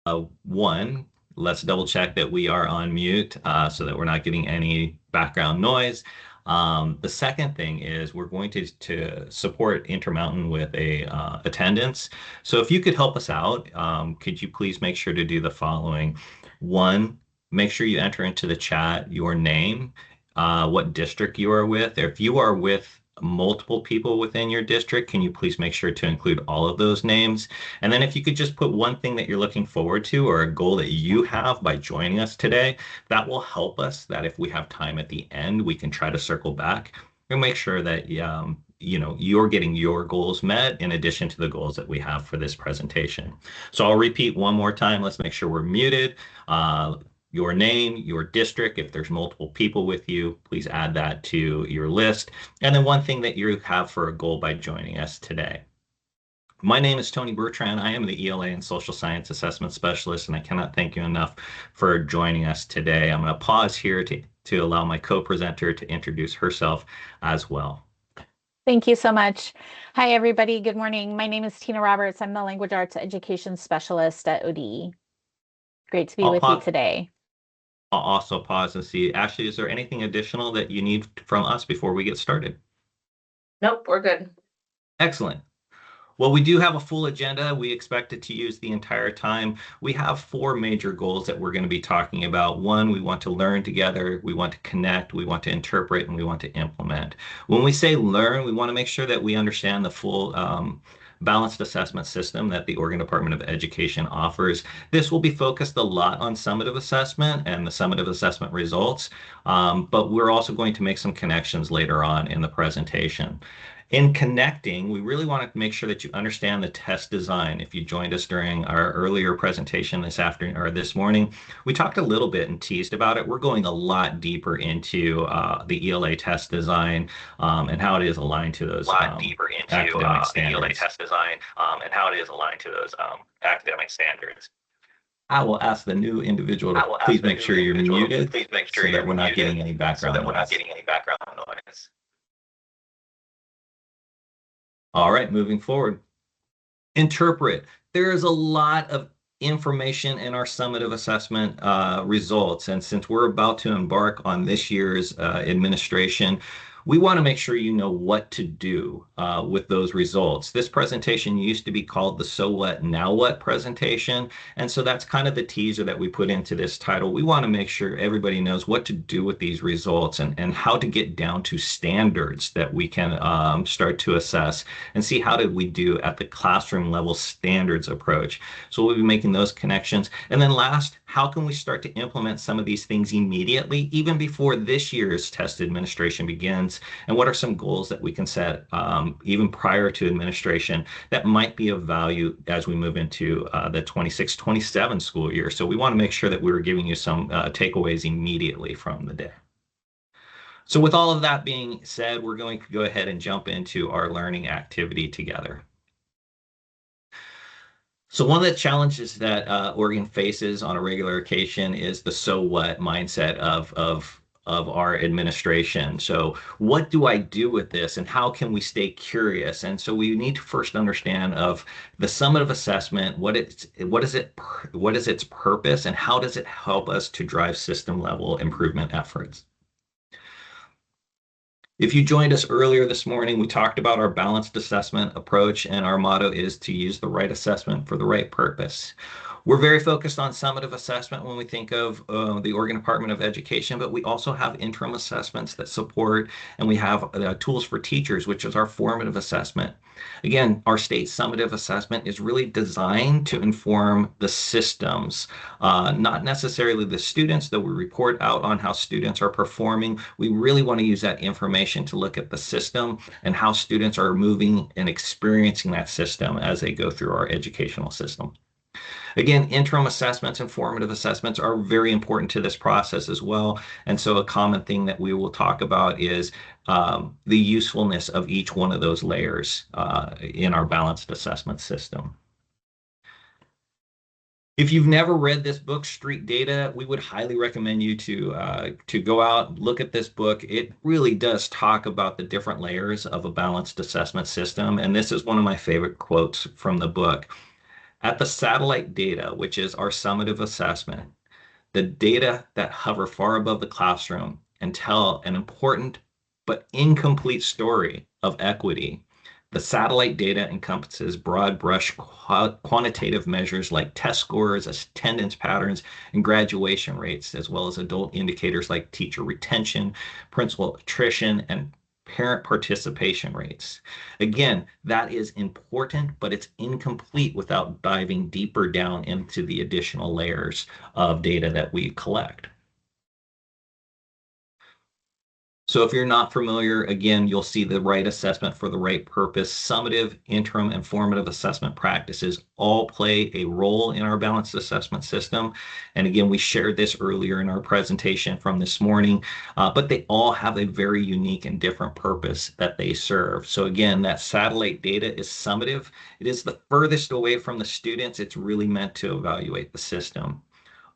One, let's double check that we are on mute so that we're not getting any background noise. The second thing is we're going to support Intermountain with a attendance. So if you could help us out, could you please make sure to do the following? One, make sure you enter into the chat your name, what district you are with. If you are with multiple people within your district, can you please make sure to include all of those names? And then if you could just put one thing that you're looking forward to or a goal that you have by joining us today, that will help us that if we have time at the end, we can try to circle back and make sure that you're getting your goals met in addition to the goals that we have for this presentation. So I'll repeat one more time. Let's make sure we're muted. Your name, your district, if there's multiple people with you, please add that to your list. And then one thing that you have for a goal by joining us today. My name is Tony Bertrand. I am the ELA and Social Science Assessment Specialist, and I cannot thank you enough for joining us today. I'm going to pause here to allow my co-presenter to introduce herself as well. Thank you so much. Hi, everybody. Good morning. My name is Tina Roberts. I'm the Language Arts Education Specialist at ODE. Great to be with you today. I'll also pause and see. Ashley, is there anything additional that you need from us before we get started? Nope, we're good. Excellent. Well, we do have a full agenda. We expect it to use the entire time. We have 4 major goals that we're going to be talking about. One, we want to learn together, we want to connect, we want to interpret, and we want to implement. When we say learn, we want to make sure that we understand the full balanced assessment system that the Oregon Department of Education offers. This will be focused a lot on summative assessment and the summative assessment results, but we're also going to make some connections later on in the presentation. In connecting, we really want to make sure that you understand the test design. If you joined us during our earlier presentation this afternoon or this morning, we talked a little bit and teased about it. We're going a lot deeper into the ELA test design and how it is aligned to those academic standards. ELA test design and how it is aligned to those academic standards. I will ask the new individual to please make sure you're muted so that we're not getting any background noise. All right, moving forward. Interpret. There is a lot of information in our summative assessment results. And since we're about to embark on this year's administration, we want to make sure you know what to do with those results. This presentation used to be called the So What, Now What presentation. And so that's kind of the teaser that we put into this title. We want to make sure everybody knows what to do with these results and how to get down to standards that we can start to assess and see how did we do at the classroom level standards approach. So we'll be making those connections. And then last, how can we start to implement some of these things immediately, even before this year's test administration begins? And what are some goals that we can set even prior to administration that might be of value as we move into the 26-27 school year? So we want to make sure that we're giving you some takeaways immediately from the day. So with all of that being said, we're going to go ahead and jump into our learning activity together. So one of the challenges that Oregon faces on a regular occasion is the so what mindset of our administration. So what do I do with this and how can we stay curious? And so we need to first understand of the summative assessment, what is its purpose and how does it help us to drive system level improvement efforts? If you joined us earlier this morning, we talked about our balanced assessment approach, and our motto is to use the right assessment for the right purpose. We're very focused on summative assessment when we think of the Oregon Department of Education, but we also have interim assessments that support, and we have tools for teachers, which is our formative assessment. Again, our state summative assessment is really designed to inform the systems, not necessarily the students, though we report out on how students are performing. We really want to use that information to look at the system and how students are moving and experiencing that system as they go through our educational system. Again, interim assessments and formative assessments are very important to this process as well. And so a common thing that we will talk about is the usefulness of each one of those layers in our balanced assessment system. If you've never read this book, Street Data, we would highly recommend you to go out, look at this book. It really does talk about the different layers of a balanced assessment system. And this is one of my favorite quotes from the book. At the satellite data, which is our summative assessment, the data that hover far above the classroom and tell an important but incomplete story of equity. The satellite data encompasses broad brush quantitative measures like test scores, attendance patterns, and graduation rates, as well as adult indicators like teacher retention, principal attrition, and parent participation rates. Again, that is important, but it's incomplete without diving deeper down into the additional layers of data that we collect. So if you're not familiar, again, you'll see the right assessment for the right purpose. Summative, interim, and formative assessment practices all play a role in our balanced assessment system. And again, we shared this earlier in our presentation from this morning, but they all have a very unique and different purpose that they serve. So again, that satellite data is summative. It is the furthest away from the students. It's really meant to evaluate the system.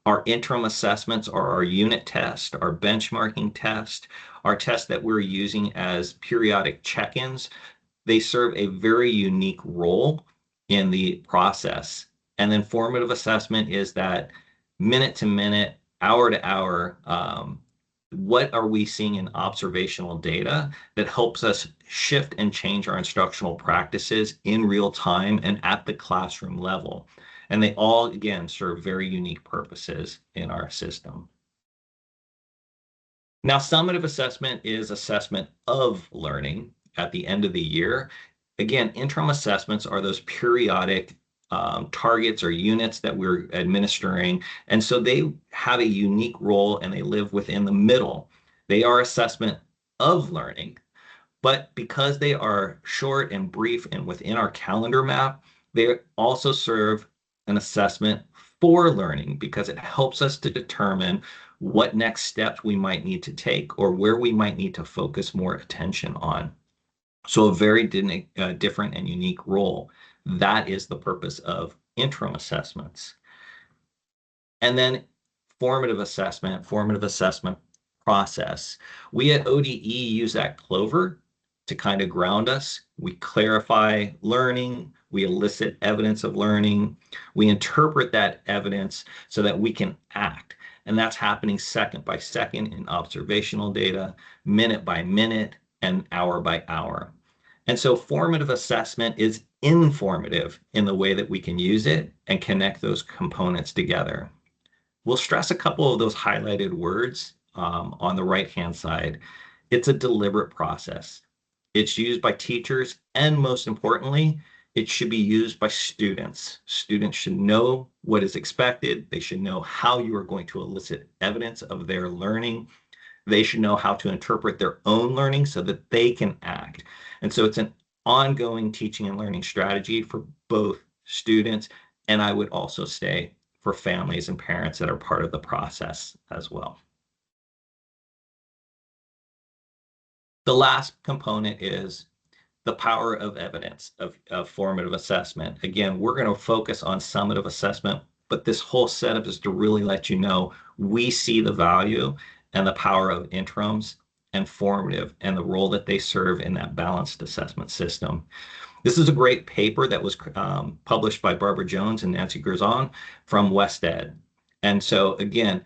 Our interim assessments are our unit test, our benchmarking test, our tests that we're using as periodic check-ins. They serve a very unique role in the process. And then formative assessment is that minute to minute, hour to hour, what are we seeing in observational data that helps us shift and change our instructional practices in real time and at the classroom level. And they all, again, serve very unique purposes in our system. Now, summative assessment is assessment of learning at the end of the year. Again, interim assessments are those periodic targets or units that we're administering. And so they have a unique role and they live within the middle. They are assessment of learning, but because they are short and brief and within our calendar map, they also serve an assessment for learning because it helps us to determine what next steps we might need to take or where we might need to focus more attention on. So a very different and unique role. That is the purpose of interim assessments. And then formative assessment process. We at ODE use that Clover to kind of ground us. We clarify learning, we elicit evidence of learning, we interpret that evidence so that we can act. And that's happening second by second in observational data, minute by minute, and hour by hour. And so formative assessment is informative in the way that we can use it and connect those components together. We'll stress a couple of those highlighted words on the right-hand side. It's a deliberate process. It's used by teachers, and most importantly, it should be used by students. Students should know what is expected. They should know how you are going to elicit evidence of their learning. They should know how to interpret their own learning so that they can act. And so it's an ongoing teaching and learning strategy for both students, and I would also say for families and parents that are part of the process as well. The last component is the power of evidence of formative assessment. Again, we're going to focus on summative assessment, but this whole setup is to really let you know we see the value and the power of interims and formative and the role that they serve in that balanced assessment system. This is a great paper that was published by Barbara Jones and Nancy Gerzon from WestEd. And so again,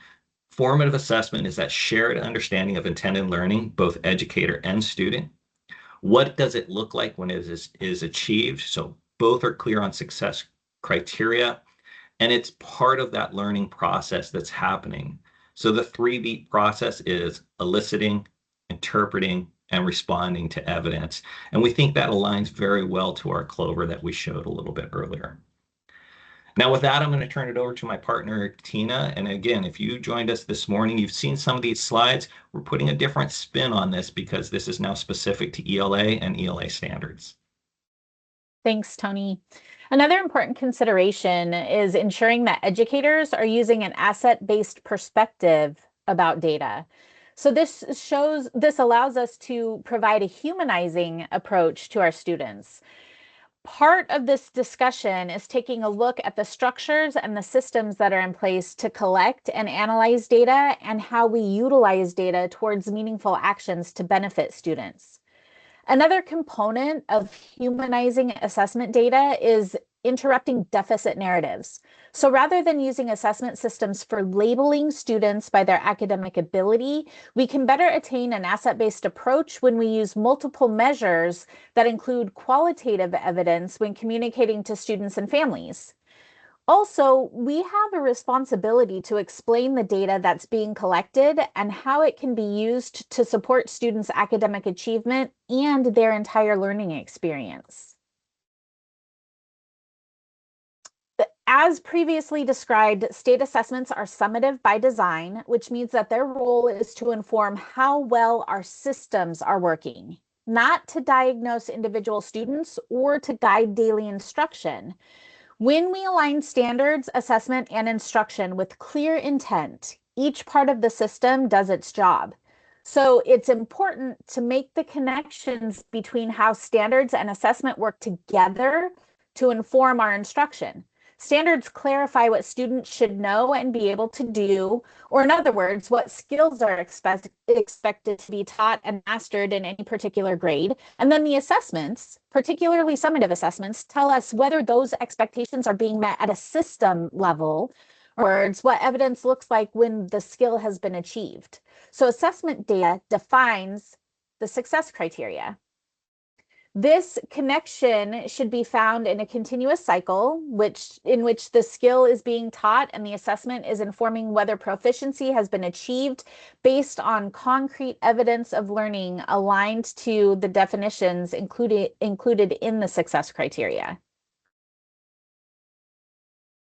formative assessment is that shared understanding of intended learning, both educator and student. What does it look like when it is achieved? So both are clear on success criteria, and it's part of that learning process that's happening. So the 3-beat process is eliciting, interpreting, and responding to evidence. And we think that aligns very well to our Clover that we showed a little bit earlier. Now with that, I'm going to turn it over to my partner, Tina. And again, if you joined us this morning, you've seen some of these slides. We're putting a different spin on this because this is now specific to ELA and ELA standards. Thanks, Tony. Another important consideration is ensuring that educators are using an asset-based perspective about data. So this allows us to provide a humanizing approach to our students. Part of this discussion is taking a look at the structures and the systems that are in place to collect and analyze data and how we utilize data towards meaningful actions to benefit students. Another component of humanizing assessment data is interrupting deficit narratives. So rather than using assessment systems for labeling students by their academic ability, we can better attain an asset-based approach when we use multiple measures that include qualitative evidence when communicating to students and families. Also, we have a responsibility to explain the data that's being collected and how it can be used to support students' academic achievement and their entire learning experience. As previously described, state assessments are summative by design, which means that their role is to inform how well our systems are working, not to diagnose individual students or to guide daily instruction. When we align standards, assessment, and instruction with clear intent, each part of the system does its job. So it's important to make the connections between how standards and assessment work together to inform our instruction. Standards clarify what students should know and be able to do, or in other words, what skills are expected to be taught and mastered in any particular grade. And then the assessments, particularly summative assessments, tell us whether those expectations are being met at a system level, or it's what evidence looks like when the skill has been achieved. So assessment data defines the success criteria. This connection should be found in a continuous cycle, in which the skill is being taught and the assessment is informing whether proficiency has been achieved based on concrete evidence of learning aligned to the definitions included in the success criteria.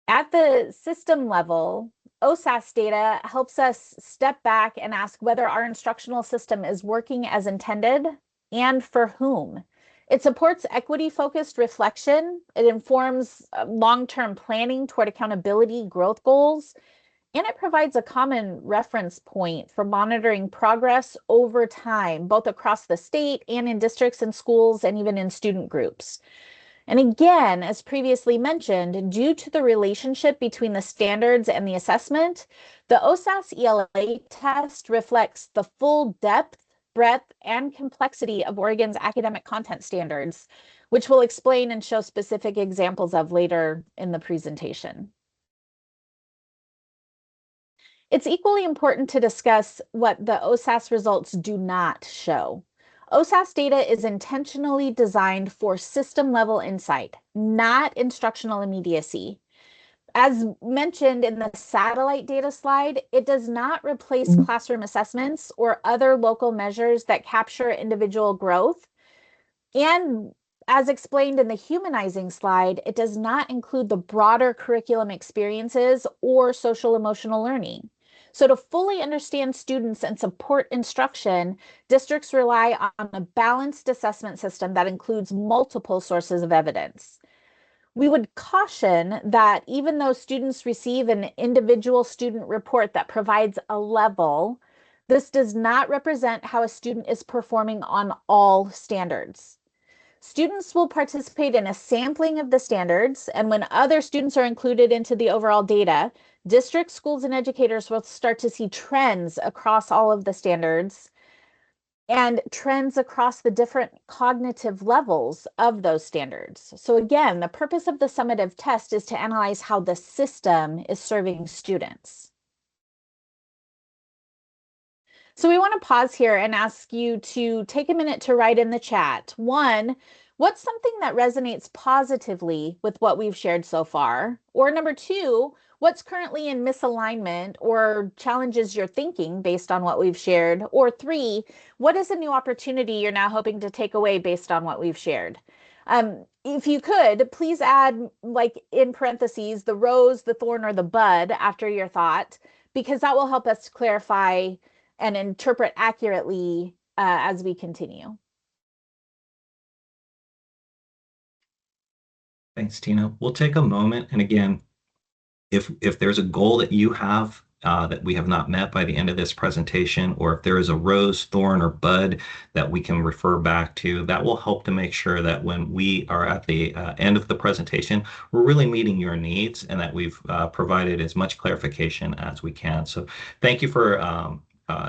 At the system level, OSAS data helps us step back and ask whether our instructional system is working as intended and for whom. It supports equity-focused reflection. It informs long-term planning toward accountability growth goals, and it provides a common reference point for monitoring progress over time, both across the state and in districts and schools and even in student groups. And again, as previously mentioned, due to the relationship between the standards and the assessment, the OSAS ELA test reflects the full depth, breadth, and complexity of Oregon's academic content standards, which we'll explain and show specific examples of later in the presentation. It's equally important to discuss what the OSAS results do not show. OSAS data is intentionally designed for system-level insight, not instructional immediacy. As mentioned in the satellite data slide, it does not replace classroom assessments or other local measures that capture individual growth. And as explained in the humanizing slide, it does not include the broader curriculum experiences or social emotional learning. So to fully understand students and support instruction, districts rely on a balanced assessment system that includes multiple sources of evidence. We would caution that even though students receive an individual student report that provides a level, this does not represent how a student is performing on all standards. Students will participate in a sampling of the standards, and when other students are included into the overall data, districts, schools, and educators will start to see trends across all of the standards and trends across the different cognitive levels of those standards. So again, the purpose of the summative test is to analyze how the system is serving students. So we want to pause here and ask you to take a minute to write in the chat. One, what's something that resonates positively with what we've shared so far? Or number two, what's currently in misalignment or challenges your thinking based on what we've shared? Or three, what is a new opportunity you're now hoping to take away based on what we've shared? If you could, please add, like in parentheses, the rose, the thorn, or the bud after your thought, because that will help us clarify and interpret accurately as we continue. Thanks, Tina. We'll take a moment. And again, if there's a goal that you have that we have not met by the end of this presentation, or if there is a rose, thorn, or bud that we can refer back to, that will help to make sure that when we are at the end of the presentation, we're really meeting your needs and that we've provided as much clarification as we can. So thank you for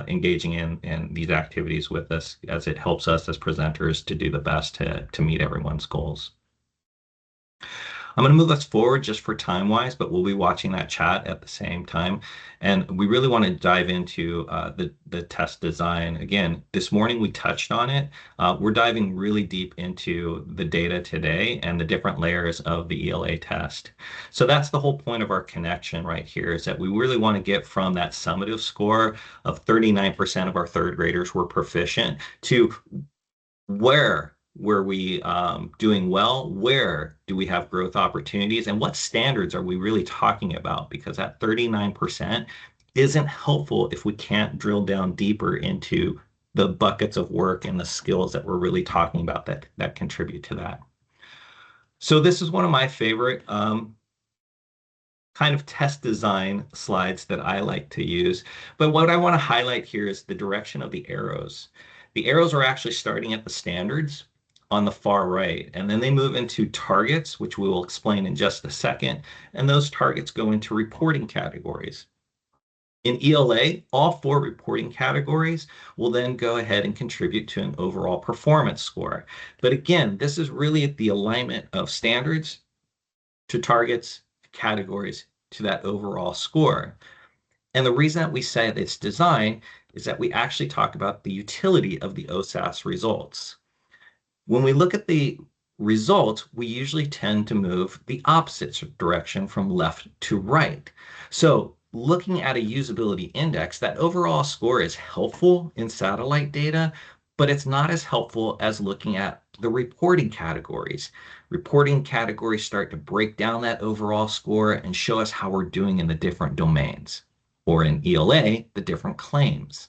engaging in these activities with us, as it helps us as presenters to do the best to meet everyone's goals. I'm going to move us forward just for time wise, but we'll be watching that chat at the same time. And we really want to dive into the test design. Again, this morning we touched on it. We're diving really deep into the data today and the different layers of the ELA test. So that's the whole point of our connection right here, is that we really want to get from that summative score of 39% of our third graders were proficient to where were we doing well? Where do we have growth opportunities? And what standards are we really talking about? Because that 39% isn't helpful if we can't drill down deeper into the buckets of work and the skills that we're really talking about that contribute to that. So this is one of my favorite kind of test design slides that I like to use. But what I want to highlight here is the direction of the arrows. The arrows are actually starting at the standards on the far right, and then they move into targets, which we will explain in just a second, and those targets go into reporting categories. In ELA, all 4 reporting categories will then go ahead and contribute to an overall performance score. But again, this is really the alignment of standards to targets, categories, to that overall score. And the reason that we say that it's design is that we actually talk about the utility of the OSAS results. When we look at the results, we usually tend to move the opposite direction from left to right. So looking at a usability index, that overall score is helpful in satellite data, but it's not as helpful as looking at the reporting categories. Reporting categories start to break down that overall score and show us how we're doing in the different domains, or in ELA, the different claims.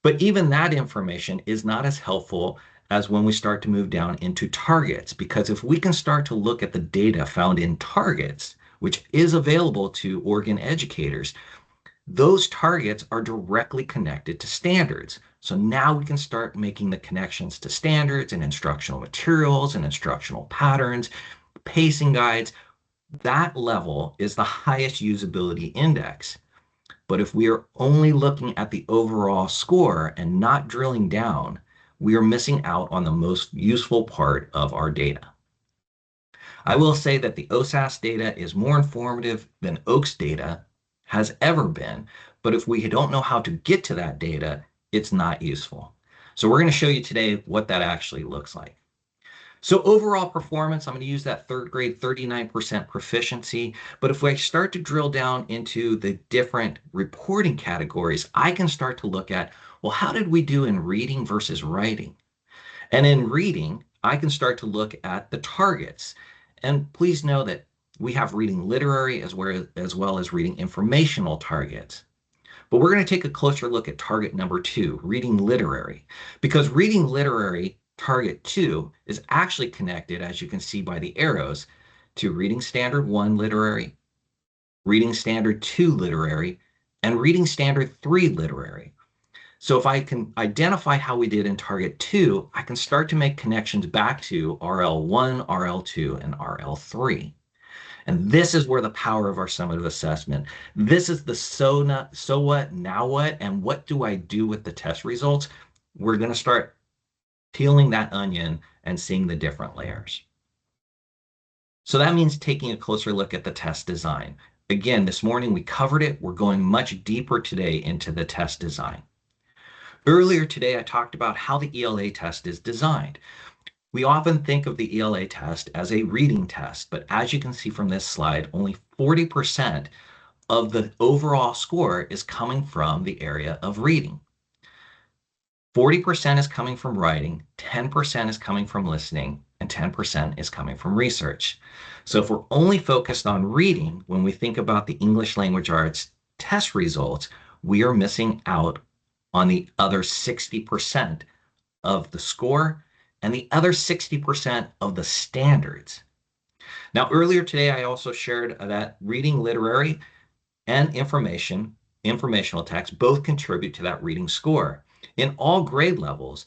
But even that information is not as helpful as when we start to move down into targets, because if we can start to look at the data found in targets, which is available to Oregon educators, those targets are directly connected to standards. So now we can start making the connections to standards and instructional materials and instructional patterns, pacing guides. That level is the highest usability index. But if we are only looking at the overall score and not drilling down, we are missing out on the most useful part of our data. I will say that the OSAS data is more informative than OAKS data has ever been, but if we don't know how to get to that data, it's not useful. So we're going to show you today what that actually looks like. So overall performance, I'm going to use that third grade 39% proficiency. But if we start to drill down into the different reporting categories, I can start to look at, well, how did we do in reading versus writing? And in reading, I can start to look at the targets. And please know that we have reading literary as well as reading informational targets. But we're going to take a closer look at target number 2, reading literary, because reading literary target 2 is actually connected, as you can see by the arrows, to reading standard 1 literary, reading standard 2 literary, and reading standard 3 literary. So if I can identify how we did in target 2, I can start to make connections back to RL1, RL2, and RL3. And this is where the power of our summative assessment. This is the so what, now what, and what do I do with the test results? We're going to start peeling that onion and seeing the different layers. So that means taking a closer look at the test design. Again, this morning we covered it. We're going much deeper today into the test design. Earlier today, I talked about how the ELA test is designed. We often think of the ELA test as a reading test, but as you can see from this slide, only 40% of the overall score is coming from the area of reading. 40% is coming from writing, 10% is coming from listening, and 10% is coming from research. So if we're only focused on reading, when we think about the English language arts test results, we are missing out on the other 60% of the score and the other 60% of the standards. Now, earlier today, I also shared that reading literary and informational text both contribute to that reading score. In all grade levels,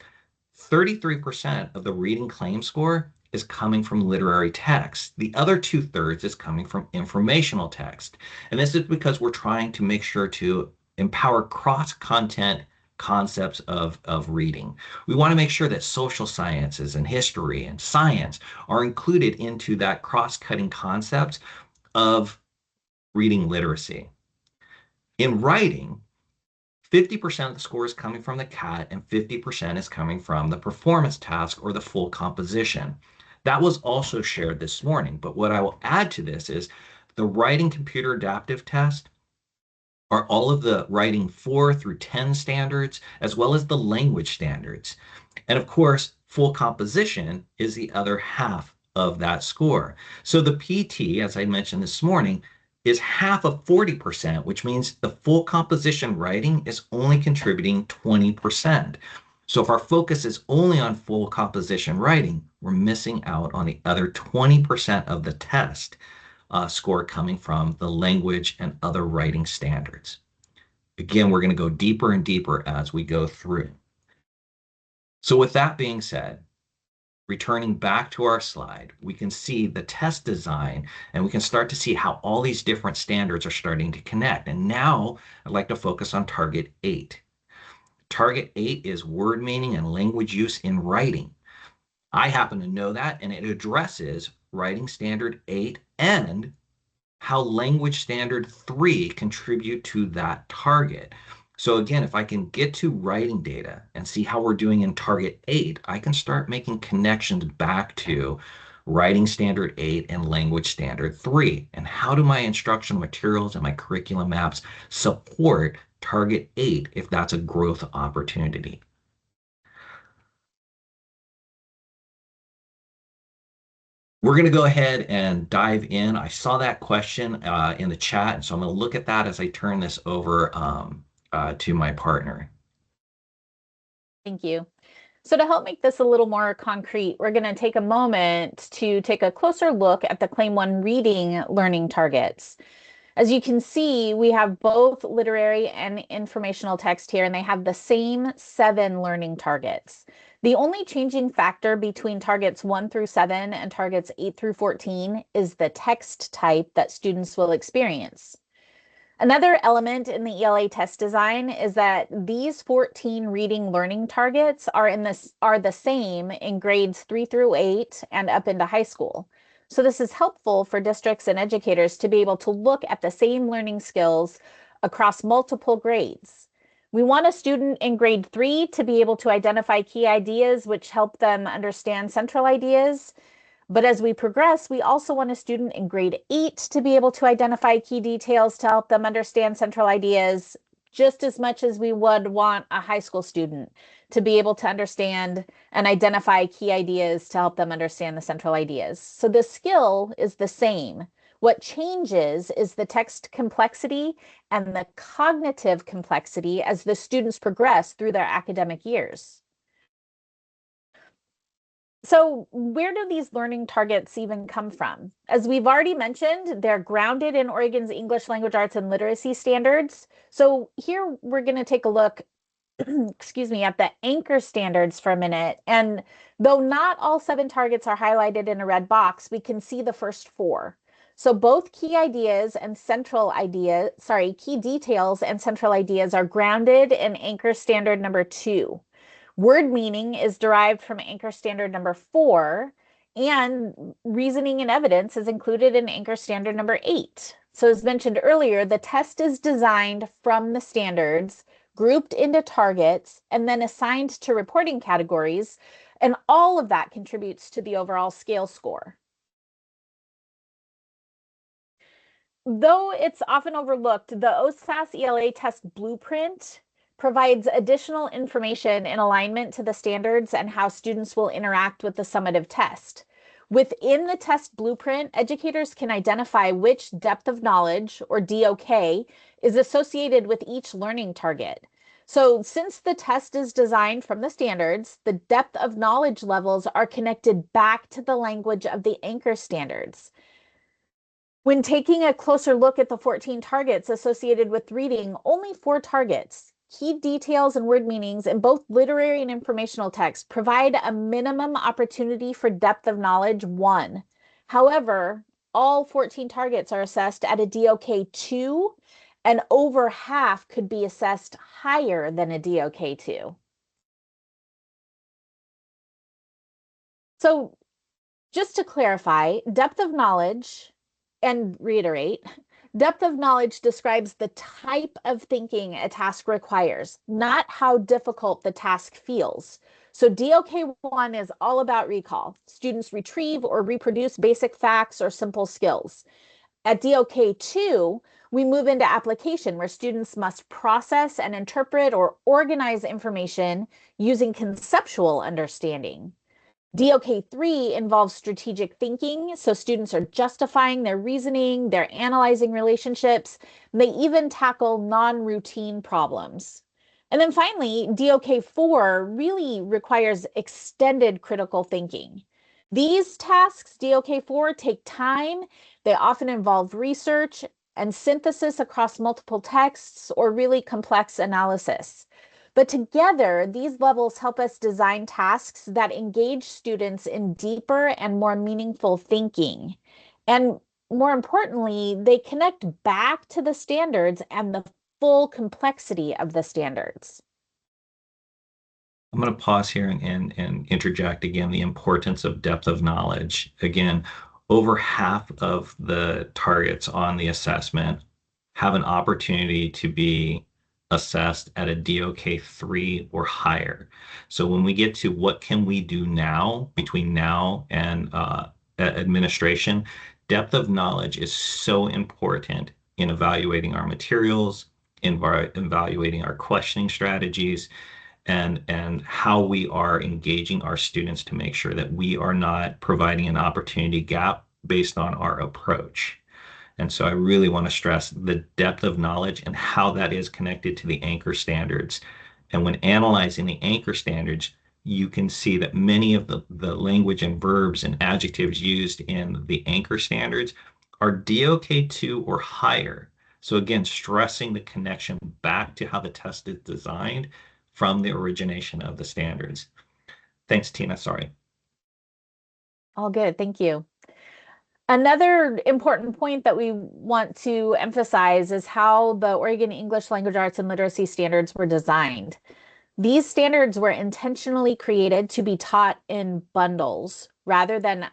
33% of the reading claim score is coming from literary text. The other 2/3 is coming from informational text. And this is because we're trying to make sure to empower cross-content concepts of reading. We want to make sure that social sciences and history and science are included into that cross-cutting concept of reading literacy. In writing, 50% of the score is coming from the CAT and 50% is coming from the performance task or the full composition. That was also shared this morning, but what I will add to this is the writing computer adaptive test are all of the writing 4 through 10 standards, as well as the language standards. And of course, full composition is the other half of that score. So the PT, as I mentioned this morning, is half of 40%, which means the full composition writing is only contributing 20%. So if our focus is only on full composition writing, we're missing out on the other 20% of the test score coming from the language and other writing standards. Again, we're going to go deeper and deeper as we go through. So with that being said, returning back to our slide, we can see the test design and we can start to see how all these different standards are starting to connect. And now I'd like to focus on target 8. Target 8 is word meaning and language use in writing. I happen to know that, and it addresses writing standard 8 and how language standard 3 contribute to that target. So again, if I can get to writing data and see how we're doing in target 8, I can start making connections back to writing standard 8 and language standard 3. And how do my instructional materials and my curriculum maps support target 8 if that's a growth opportunity? We're going to go ahead and dive in. I saw that question in the chat, and so I'm going to look at that as I turn this over to my partner. Thank you. So to help make this a little more concrete, we're going to take a moment to take a closer look at the Claim 1 reading learning targets. As you can see, we have both literary and informational text here, and they have the same 7 learning targets. The only changing factor between targets 1 through 7 and targets 8 through 14 is the text type that students will experience. Another element in the ELA test design is that these 14 reading learning targets are the same in grades 3 through 8 and up into high school. So this is helpful for districts and educators to be able to look at the same learning skills across multiple grades. We want a student in grade 3 to be able to identify key ideas which help them understand central ideas. But as we progress, we also want a student in grade 8 to be able to identify key details to help them understand central ideas, just as much as we would want a high school student to be able to understand and identify key ideas to help them understand the central ideas. So the skill is the same. What changes is the text complexity and the cognitive complexity as the students progress through their academic years. So where do these learning targets even come from? As we've already mentioned, they're grounded in Oregon's English Language Arts and Literacy standards. So here we're going to take a look, excuse me, at the anchor standards for a minute. And though not all 7 targets are highlighted in a red box, we can see the first 4. So both key ideas and key details and central ideas are grounded in anchor standard number 2. Word meaning is derived from anchor standard number 4, and reasoning and evidence is included in anchor standard number 8. So as mentioned earlier, the test is designed from the standards, grouped into targets, and then assigned to reporting categories, and all of that contributes to the overall scale score. Though it's often overlooked, the OSAS ELA test blueprint provides additional information in alignment to the standards and how students will interact with the summative test. Within the test blueprint, educators can identify which depth of knowledge, or DOK, is associated with each learning target. So since the test is designed from the standards, the depth of knowledge levels are connected back to the language of the anchor standards. When taking a closer look at the 14 targets associated with reading, only 4 targets, key details and word meanings in both literary and informational text, provide a minimum opportunity for depth of knowledge 1. However, all 14 targets are assessed at a DOK 2 and over half could be assessed higher than a DOK2. So just to clarify, depth of knowledge, and reiterate, depth of knowledge describes the type of thinking a task requires, not how difficult the task feels. So DOK1 is all about recall. Students retrieve or reproduce basic facts or simple skills. At DOK2, we move into application where students must process and interpret or organize information using conceptual understanding. DOK3 involves strategic thinking, so students are justifying their reasoning, they're analyzing relationships, and they even tackle non-routine problems. And then finally, DOK4 really requires extended critical thinking. These tasks, DOK4, take time. They often involve research and synthesis across multiple texts or really complex analysis. But together, these levels help us design tasks that engage students in deeper and more meaningful thinking. And more importantly, they connect back to the standards and the full complexity of the standards. I'm going to pause here and interject again the importance of depth of knowledge. Again, over half of the targets on the assessment have an opportunity to be assessed at a DOK3 or higher. So when we get to what can we do now, between now and administration, depth of knowledge is so important in evaluating our materials, evaluating our questioning strategies, and how we are engaging our students to make sure that we are not providing an opportunity gap based on our approach. And so I really want to stress the depth of knowledge and how that is connected to the anchor standards. And when analyzing the anchor standards, you can see that many of the language and verbs and adjectives used in the anchor standards are DOK2 or higher. So again, stressing the connection back to how the test is designed from the origination of the standards. Thanks, Tina. Sorry. All good. Thank you. Another important point that we want to emphasize is how the Oregon English Language Arts and Literacy standards were designed. These standards were intentionally created to be taught in bundles rather than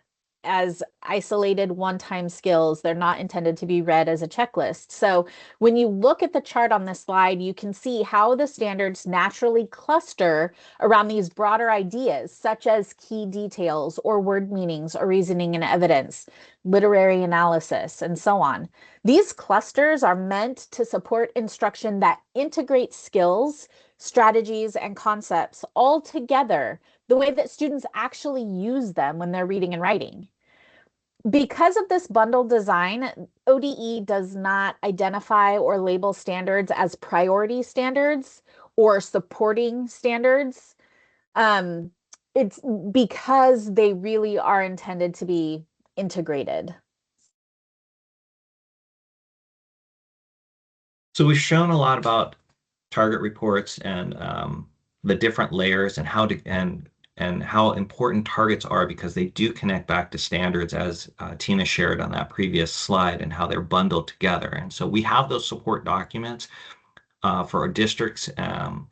as isolated one-time skills. They're not intended to be read as a checklist. So when you look at the chart on this slide, you can see how the standards naturally cluster around these broader ideas, such as key details or word meanings or reasoning and evidence, literary analysis, and so on. These clusters are meant to support instruction that integrates skills, strategies, and concepts all together the way that students actually use them when they're reading and writing. Because of this bundle design, ODE does not identify or label standards as priority standards or supporting standards. It's because they really are intended to be integrated. So we've shown a lot about target reports and the different layers and how important targets are, because they do connect back to standards, as Tina shared on that previous slide, and how they're bundled together. And so we have those support documents for our districts and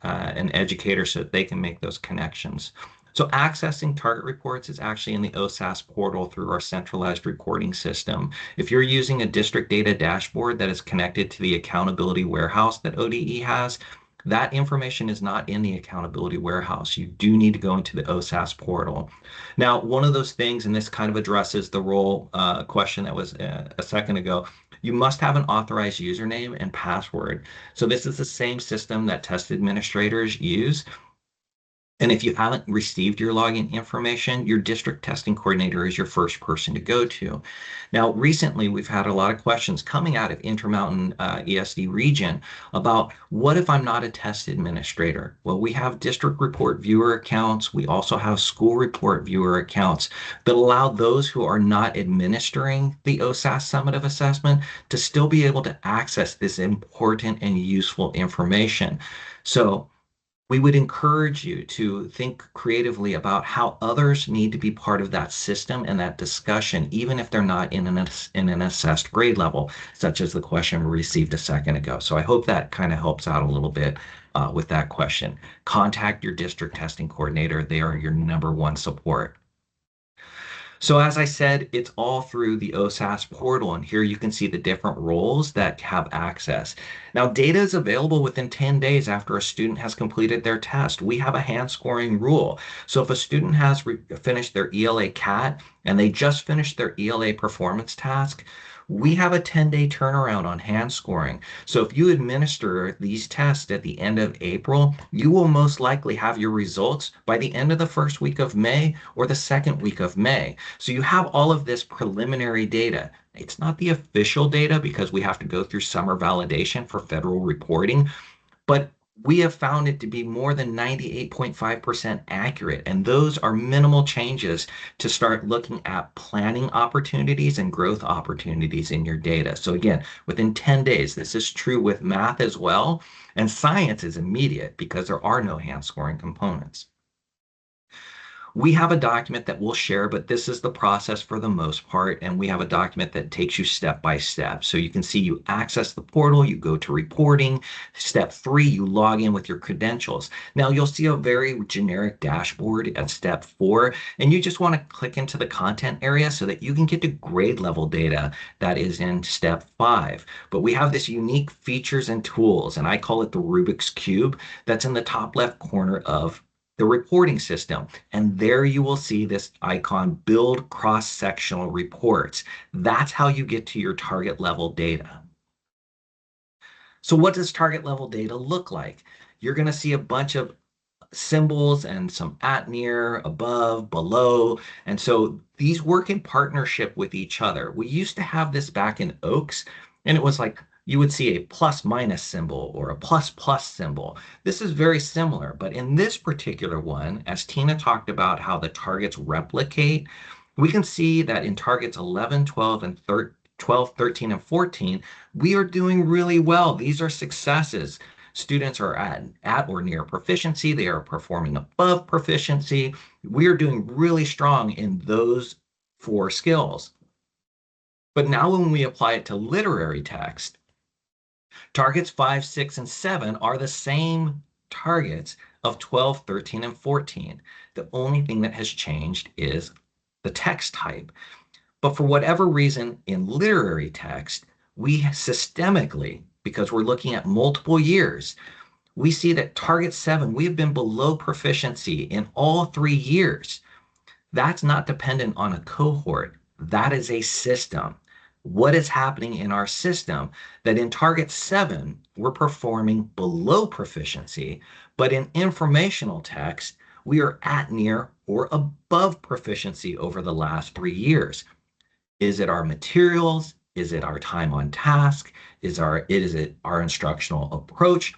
educators so that they can make those connections. So accessing target reports is actually in the OSAS portal through our centralized reporting system. If you're using a district data dashboard that is connected to the accountability warehouse that ODE has, that information is not in the accountability warehouse. You do need to go into the OSAS portal. Now, one of those things, and this kind of addresses the role question that was a second ago, you must have an authorized username and password. So this is the same system that test administrators use. And if you haven't received your login information, your district testing coordinator is your first person to go to. Now, recently, we've had a lot of questions coming out of Intermountain ESD region about what if I'm not a test administrator? Well, we have district report viewer accounts. We also have school report viewer accounts that allow those who are not administering the OSAS summative assessment to still be able to access this important and useful information. So We would encourage you to think creatively about how others need to be part of that system and that discussion, even if they're not in an assessed grade level, such as the question we received a second ago. So I hope that kind of helps out a little bit with that question. Contact your district testing coordinator. They are your #1 support. So as I said, it's all through the OSAS portal, and here you can see the different roles that have access. Now, data is available within 10 days after a student has completed their test. We have a hand scoring rule. So if a student has finished their ELA CAT and they just finished their ELA performance task, we have a 10-day turnaround on hand scoring. So if you administer these tests at the end of April, you will most likely have your results by the end of the first week of May or the second week of May. So you have all of this preliminary data. It's not the official data because we have to go through summer validation for federal reporting, but we have found it to be more than 98.5% accurate. And those are minimal changes to start looking at planning opportunities and growth opportunities in your data. So again, within 10 days, this is true with math as well. And science is immediate because there are no hand scoring components. We have a document that we'll share, but this is the process for the most part. And we have a document that takes you step by step. So you can see you access the portal, you go to reporting. Step 3, you log in with your credentials. Now you'll see a very generic dashboard at step 4, and you just want to click into the content area so that you can get to grade level data that is in step 5. But we have this unique features and tools, and I call it the Rubik's Cube, that's in the top left corner of the reporting system. And there you will see this icon, build cross-sectional reports. That's how you get to your target level data. So what does target level data look like? You're going to see a bunch of symbols and some at, near, above, below. And so these work in partnership with each other. We used to have this back in OAKS, and it was like you would see a plus minus symbol or a plus plus symbol. This is very similar, but in this particular one, as Tina talked about how the targets replicate, we can see that in targets 11, 12, and 12, 13, and 14, we are doing really well. These are successes. Students are at or near proficiency. They are performing above proficiency. We are doing really strong in those 4 skills. But now when we apply it to literary text, targets 5, 6, and 7 are the same targets of 12, 13, and 14. The only thing that has changed is the text type. But for whatever reason, in literary text, we systemically, because we're looking at multiple years, we see that target 7, we have been below proficiency in all 3 years. That's not dependent on a cohort. That is a system. What is happening in our system that in target 7, we're performing below proficiency, but in informational text, we are at, near, or above proficiency over the last 3 years. Is it our materials? Is it our time on task? Is it our instructional approach?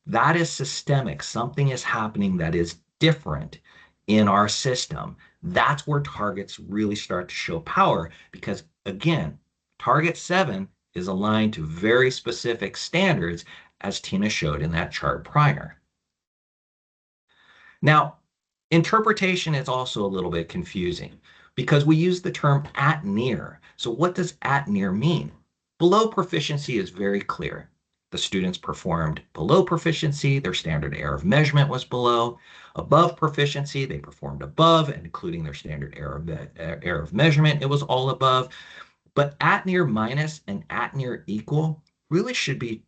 That is systemic. Something is happening that is different in our system. That's where targets really start to show power because, again, target 7 is aligned to very specific standards, as Tina showed in that chart prior. Now, interpretation is also a little bit confusing because we use the term at near. So what does at near mean? Below proficiency is very clear. The students performed below proficiency, their standard error of measurement was below. Above proficiency, they performed above, including their standard error of measurement, it was all above. But at near minus and at near equal really should be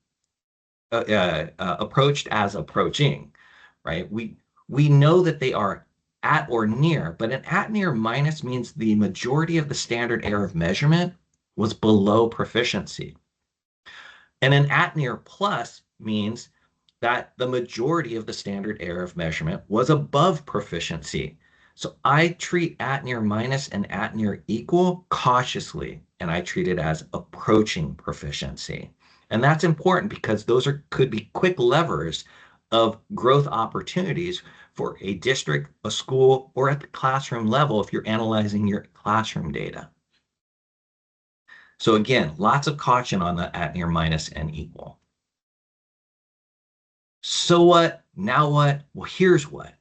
approached as approaching, right? We know that they are at or near, but an at near minus means the majority of the standard error of measurement was below proficiency. And an at near plus means that the majority of the standard error of measurement was above proficiency. So I treat at near minus and at near equal cautiously, and I treat it as approaching proficiency. And that's important because those could be quick levers of growth opportunities for a district, a school, or at the classroom level if you're analyzing your classroom data. So again, lots of caution on the at near minus and equal. So what Now what? Well, here's what.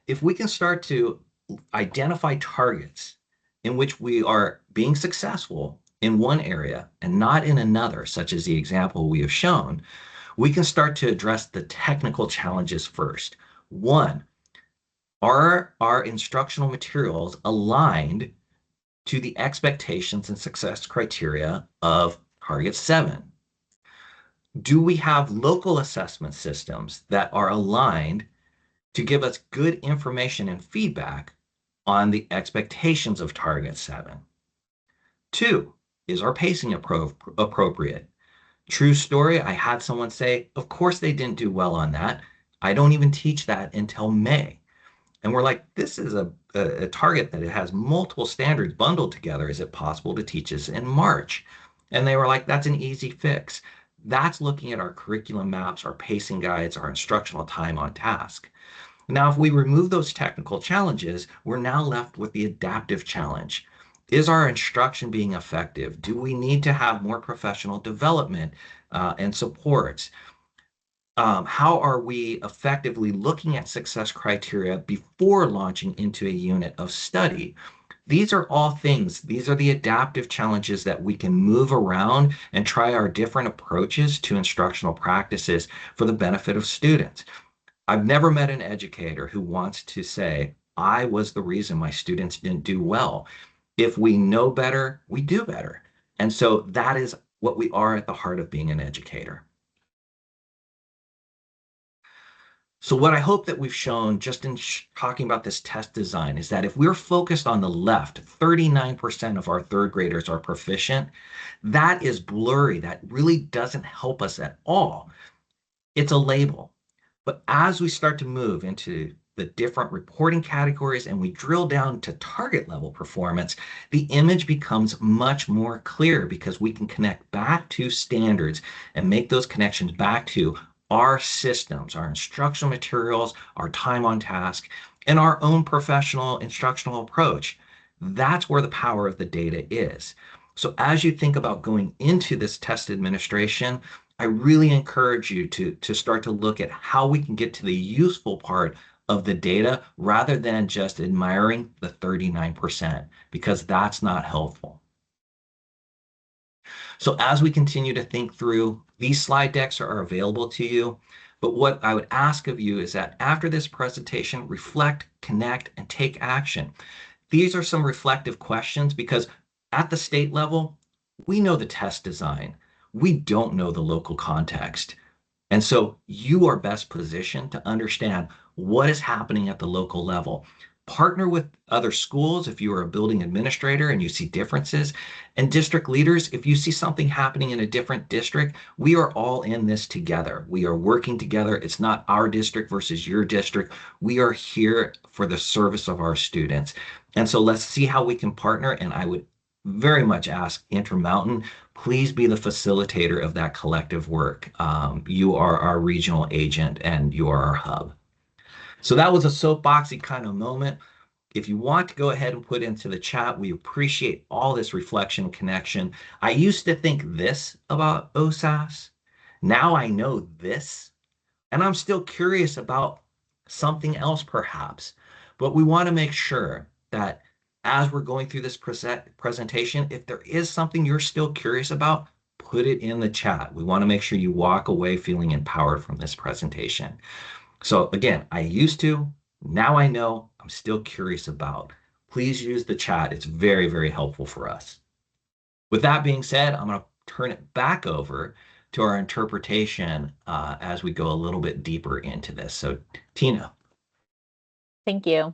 If we can start to identify targets in which we are being successful in one area and not in another, such as the example we have shown, we can start to address the technical challenges first. One, are our instructional materials aligned to the expectations and success criteria of Target 7? Do we have local assessment systems that are aligned to give us good information and feedback on the expectations of Target 7? Two, is our pacing appropriate? True story, I had someone say, of course they didn't do well on that. I don't even teach that until May. And we're like, this is a target that it has multiple standards bundled together. Is it possible to teach this in March? And they were like, that's an easy fix. That's looking at our curriculum maps, our pacing guides, our instructional time on task. Now, if we remove those technical challenges, we're now left with the adaptive challenge. Is our instruction being effective? Do we need to have more professional development and supports? How are we effectively looking at success criteria before launching into a unit of study? These are all things, these are the adaptive challenges that we can move around and try our different approaches to instructional practices for the benefit of students. I've never met an educator who wants to say, I was the reason my students didn't do well. If we know better, we do better. And so that is what we are at the heart of being an educator. So what I hope that we've shown just in talking about this test design is that if we're focused on the left, 39% of our third graders are proficient, that is blurry. That really doesn't help us at all. It's a label. But as we start to move into the different reporting categories and we drill down to target level performance, the image becomes much more clear because we can connect back to standards and make those connections back to our systems, our instructional materials, our time on task, and our own professional instructional approach. That's where the power of the data is. So as you think about going into this test administration, I really encourage you to start to look at how we can get to the useful part of the data rather than just admiring the 39%, because that's not helpful. So as we continue to think through, these slide decks are available to you. But what I would ask of you is that after this presentation, reflect, connect, and take action. These are some reflective questions because at the state level, we know the test design. We don't know the local context. And so you are best positioned to understand what is happening at the local level. Partner with other schools if you are a building administrator and you see differences, and district leaders if you see something happening in a different district. We are all in this together. We are working together. It's not our district versus your district. We are here for the service of our students. And so let's see how we can partner. And I would very much ask Intermountain, please be the facilitator of that collective work. You are our regional agent and you are our hub. So that was a soapboxy kind of moment. If you want to go ahead and put into the chat, we appreciate all this reflection and connection. I used to think this about OSAS. Now I know this, and I'm still curious about something else perhaps. But we want to make sure that as we're going through this presentation, if there is something you're still curious about, put it in the chat. We want to make sure you walk away feeling empowered from this presentation. So again, I used to, now I know, I'm still curious about. Please use the chat. It's very, very helpful for us. With that being said, I'm going to turn it back over to our interpretation as we go a little bit deeper into this. So Tina. Thank you.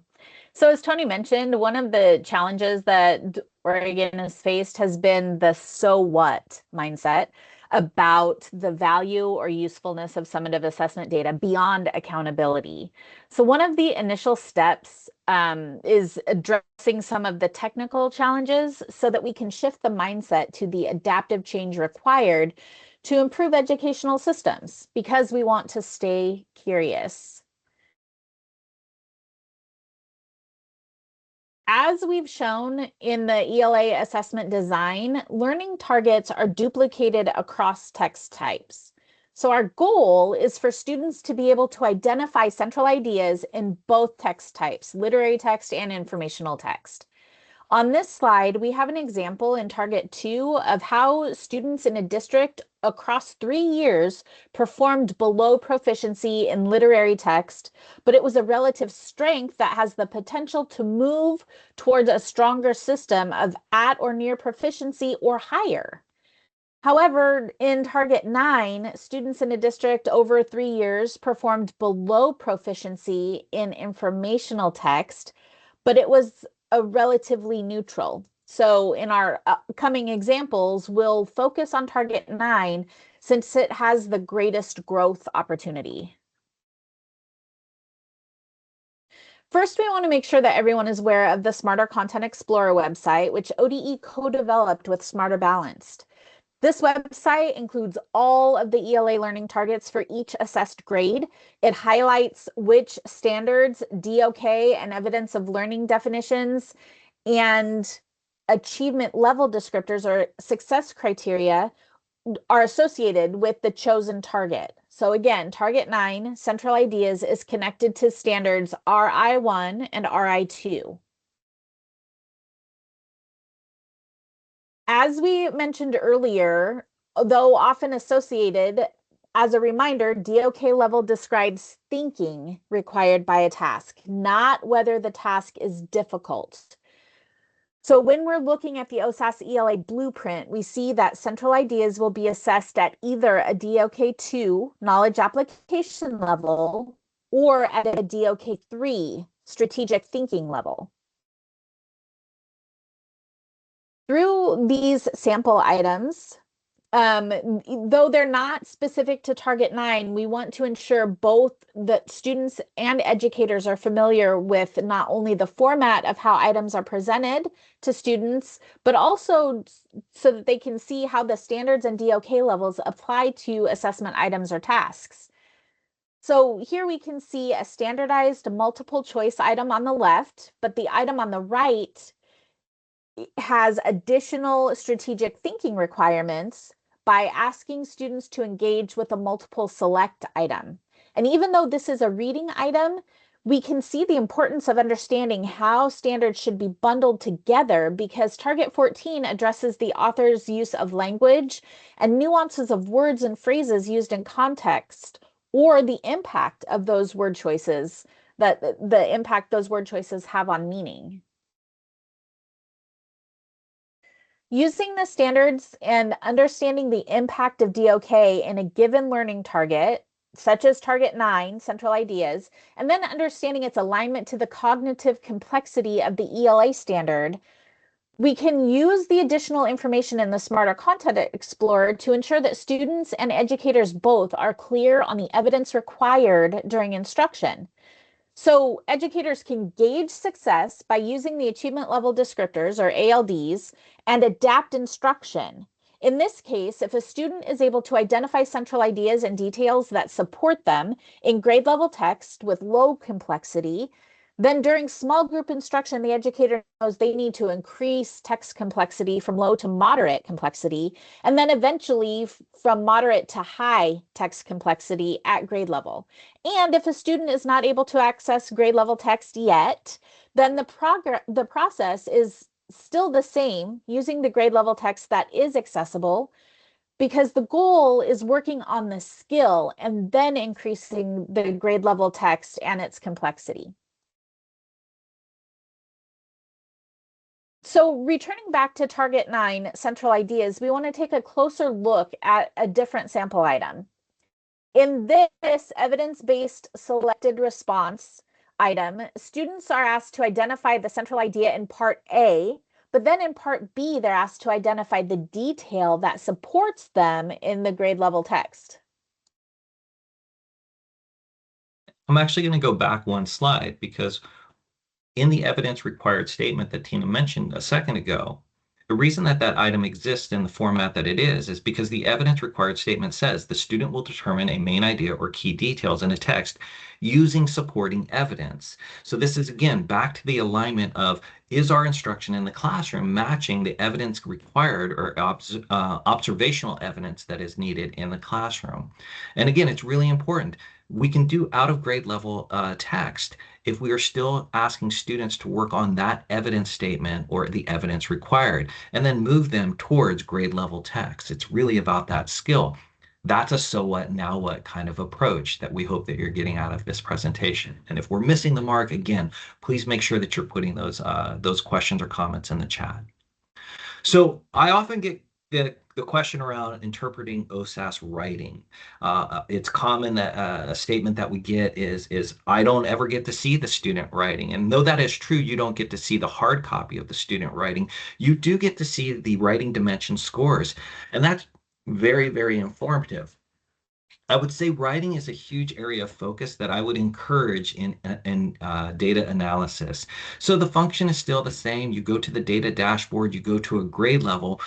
So as Tony mentioned, one of the challenges that Oregon has faced has been the so what mindset about the value or usefulness of summative assessment data beyond accountability. So one of the initial steps is addressing some of the technical challenges so that we can shift the mindset to the adaptive change required to improve educational systems because we want to stay curious. As we've shown in the ELA assessment design, learning targets are duplicated across text types. So our goal is for students to be able to identify central ideas in both text types, literary text and informational text. On this slide, we have an example in Target 2 of how students in a district across 3 years performed below proficiency in literary text, but it was a relative strength that has the potential to move towards a stronger system of at or near proficiency or higher. However, in Target 9, students in a district over 3 years performed below proficiency in informational text, but it was a relatively neutral. So in our upcoming examples, we'll focus on Target 9 since it has the greatest growth opportunity. First, we want to make sure that everyone is aware of the Smarter Content Explorer website, which ODE co-developed with Smarter Balanced. This website includes all of the ELA learning targets for each assessed grade. It highlights which standards, DOK, and evidence of learning definitions and achievement level descriptors or success criteria are associated with the chosen target. So again, Target 9, Central Ideas, is connected to standards RI1 and RI2. As we mentioned earlier, though often associated, as a reminder, DOK level describes thinking required by a task, not whether the task is difficult. So when we're looking at the OSAS ELA blueprint, we see that central ideas will be assessed at either a DOK 2 knowledge application level or at a DOK 3 strategic thinking level. Through these sample items, though they're not specific to Target 9, we want to ensure both that students and educators are familiar with not only the format of how items are presented to students, but also so that they can see how the standards and DOK levels apply to assessment items or tasks. So here we can see a standardized multiple choice item on the left, but the item on the right has additional strategic thinking requirements by asking students to engage with a multiple select item. And even though this is a reading item, we can see the importance of understanding how standards should be bundled together because Target 14 addresses the author's use of language and nuances of words and phrases used in context or the impact of those word choices, the impact those word choices have on meaning. Using the standards and understanding the impact of DOK in a given learning target, such as Target 9, Central Ideas, and then understanding its alignment to the cognitive complexity of the ELA standard, we can use the additional information in the Smarter Content Explorer to ensure that students and educators both are clear on the evidence required during instruction. So educators can gauge success by using the achievement level descriptors or ALDs and adapt instruction. In this case, if a student is able to identify central ideas and details that support them in grade level text with low complexity, then during small group instruction, the educator knows they need to increase text complexity from low to moderate complexity, and then eventually from moderate to high text complexity at grade level. And if a student is not able to access grade level text yet, then the process is still the same using the grade level text that is accessible because the goal is working on the skill and then increasing the grade level text and its complexity. So returning back to Target 9, Central Ideas, we want to take a closer look at a different sample item. In this evidence-based selected response item, students are asked to identify the central idea in part A, but then in part B, they're asked to identify the detail that supports them in the grade level text. I'm actually going to go back one slide because in the evidence required statement that Tina mentioned a second ago, the reason that that item exists in the format that it is because the evidence required statement says the student will determine a main idea or key details in a text using supporting evidence. So this is, again, back to the alignment of is our instruction in the classroom matching the evidence required or observational evidence that is needed in the classroom? And again, it's really important. We can do out of grade level text if we are still asking students to work on that evidence statement or the evidence required, and then move them towards grade level text. It's really about that skill. That's a so what, now what kind of approach that we hope that you're getting out of this presentation. And if we're missing the mark, again, please make sure that you're putting those questions or comments in the chat. So I often get the question around interpreting OSAS writing. It's common that a statement that we get is I don't ever get to see the student writing. And though that is true, you don't get to see the hard copy of the student writing. You do get to see the writing dimension scores. And that's very, very informative. I would say writing is a huge area of focus that I would encourage in data analysis. So the function is still the same. You go to the data dashboard, you go to a grade level,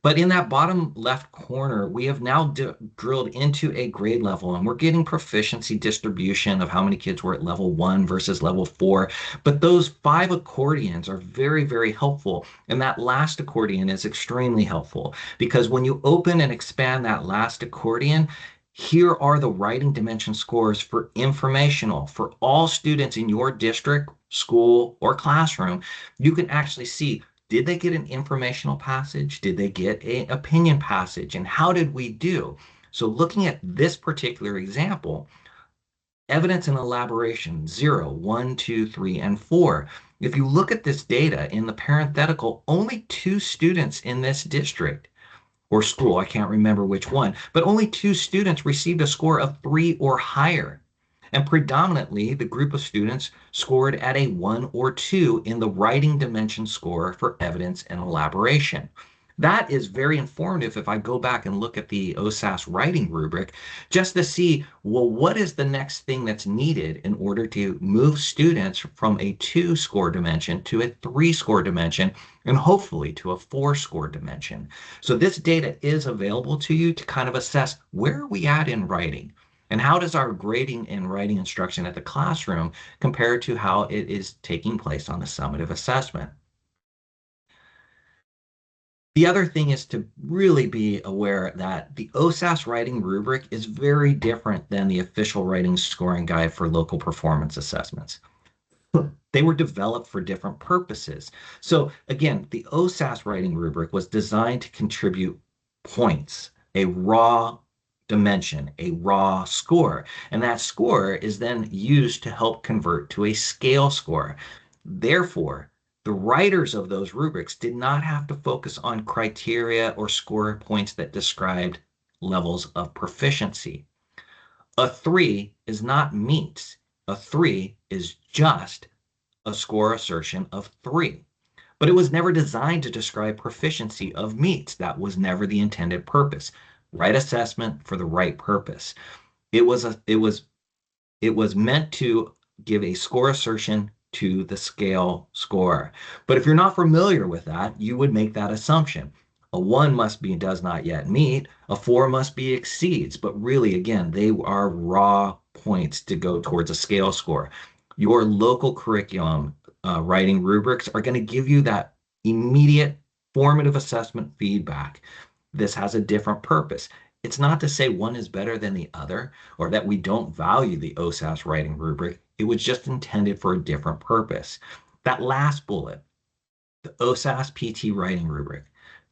but in that bottom left corner, we have now drilled into a grade level, and we're getting proficiency distribution of how many kids were at level 1 versus level 4. But those 5 accordions are very, very helpful. And that last accordion is extremely helpful because when you open and expand that last accordion, here are the writing dimension scores for informational for all students in your district, school, or classroom. You can actually see, did they get an informational passage? Did they get an opinion passage? And how did we do? So looking at this particular example, evidence and elaboration, 0, 1, 2, 3, and 4. If you look at this data in the parenthetical, only 2 students in this district or school, I can't remember which one, but only 2 students received a score of 3 or higher. And predominantly, the group of students scored at a 1 or 2 in the writing dimension score for evidence and elaboration. That is very informative if I go back and look at the OSAS writing rubric, just to see, well, what is the next thing that's needed in order to move students from a 2 score dimension to a 3 score dimension, and hopefully to a 4 score dimension. So this data is available to you to kind of assess where are we at in writing. And how does our grading and writing instruction at the classroom compare to how it is taking place on the summative assessment? The other thing is to really be aware that the OSAS writing rubric is very different than the official writing scoring guide for local performance assessments. They were developed for different purposes. So again, the OSAS writing rubric was designed to contribute points, a raw dimension, a raw score. And that score is then used to help convert to a scale score. Therefore, the writers of those rubrics did not have to focus on criteria or score points that described levels of proficiency. A 3 is not meets. A 3 is just a score assertion of 3. But it was never designed to describe proficiency of meets. That was never the intended purpose. Right assessment for the right purpose. It was meant to give a score assertion to the scale score. But if you're not familiar with that, you would make that assumption. A 1 must be does not yet meet, a 4 must be exceeds, but really, again, they are raw points to go towards a scale score. Your local curriculum writing rubrics are going to give you that immediate formative assessment feedback. This has a different purpose. It's not to say one is better than the other or that we don't value the OSAS writing rubric. It was just intended for a different purpose. That last bullet, the OSAS PT writing rubric,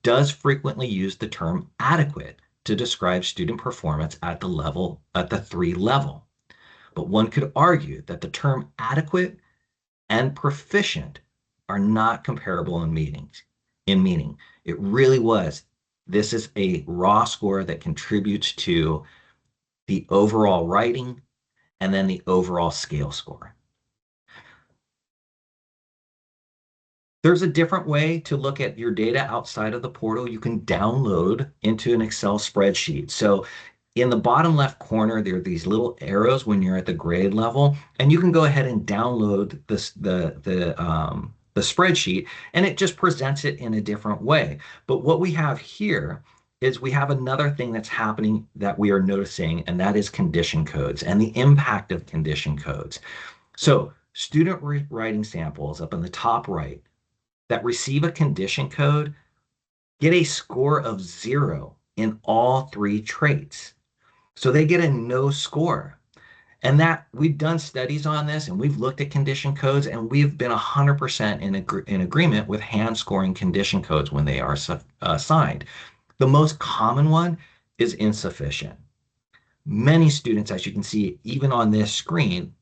does frequently use the term adequate to describe student performance at the 3 level. But one could argue that the term adequate and proficient are not comparable in meaning. It really was. This is a raw score that contributes to the overall writing and then the overall scale score. There's a different way to look at your data outside of the portal. You can download into an Excel spreadsheet. So in the bottom left corner, there are these little arrows when you're at the grade level, and you can go ahead and download the spreadsheet, and it just presents it in a different way. But what we have here is we have another thing that's happening that we are noticing, and that is condition codes and the impact of condition codes. So student writing samples up in the top right that receive a condition code get a score of 0 in all 3 traits. So they get a no score. And that we've done studies on this and we've looked at condition codes and we've been 100% in agreement with hand scoring condition codes when they are assigned. The most common one is insufficient. Many students, as you can see, even on this screen,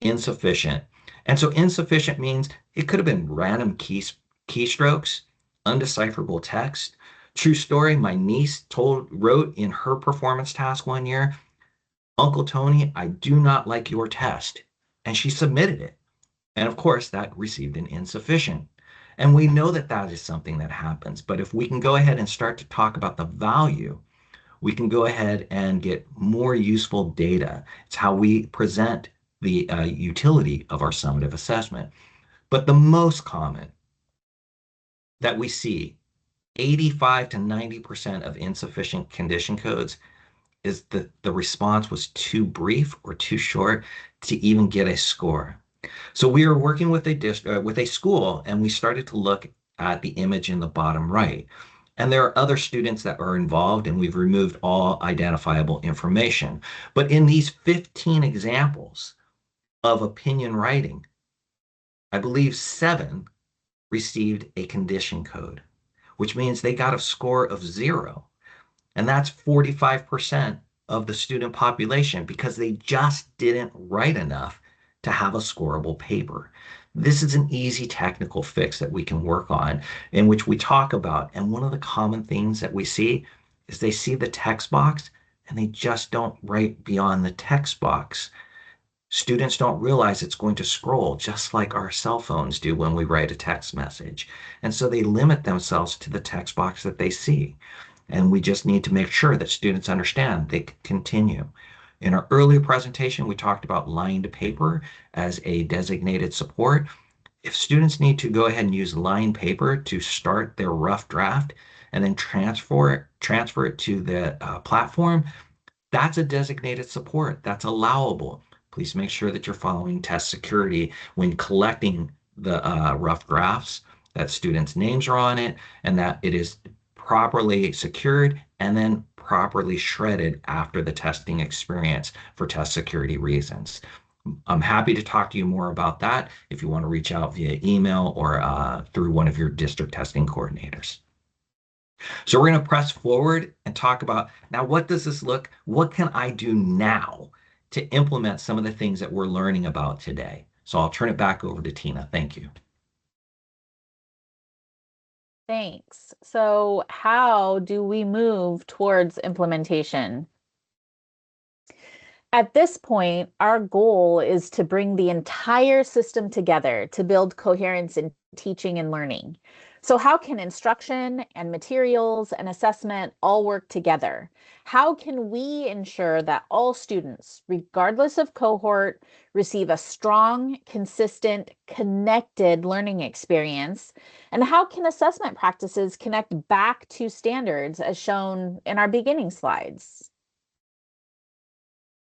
insufficient. And so insufficient means it could have been random keystrokes, undecipherable text. True story, my niece wrote in her performance task one year, Uncle Tony, I do not like your test. And she submitted it. And of course, that received an insufficient. And we know that that is something that happens. But if we can go ahead and start to talk about the value, we can go ahead and get more useful data. It's how we present the utility of our summative assessment. But the most common that we see, 85 to 90% of insufficient condition codes, is the response was too brief or too short to even get a score. So we were working with a school, and we started to look at the image in the bottom right. And there are other students that are involved, and we've removed all identifiable information. But in these 15 examples of opinion writing, I believe 7 received a condition code, which means they got a score of 0. And that's 45% of the student population because they just didn't write enough to have a scorable paper. This is an easy technical fix that we can work on, in which we talk about. And one of the common things that we see is they see the text box and they just don't write beyond the text box. Students don't realize it's going to scroll just like our cell phones do when we write a text message. And so they limit themselves to the text box that they see. And we just need to make sure that students understand they can continue. In our earlier presentation, we talked about lined paper as a designated support. If students need to go ahead and use lined paper to start their rough draft and then transfer it to the platform, that's a designated support. That's allowable. Please make sure that you're following test security when collecting the rough drafts, that students' names are on it, and that it is properly secured and then properly shredded after the testing experience for test security reasons. I'm happy to talk to you more about that if you want to reach out via email or through one of your district testing coordinators. So we're going to press forward and talk about, now what does this look, what can I do now to implement some of the things that we're learning about today? So I'll turn it back over to Tina. Thank you. Thanks. So how do we move towards implementation? At this point, our goal is to bring the entire system together to build coherence in teaching and learning. So how can instruction and materials and assessment all work together? How can we ensure that all students, regardless of cohort, receive a strong, consistent, connected learning experience? And how can assessment practices connect back to standards as shown in our beginning slides?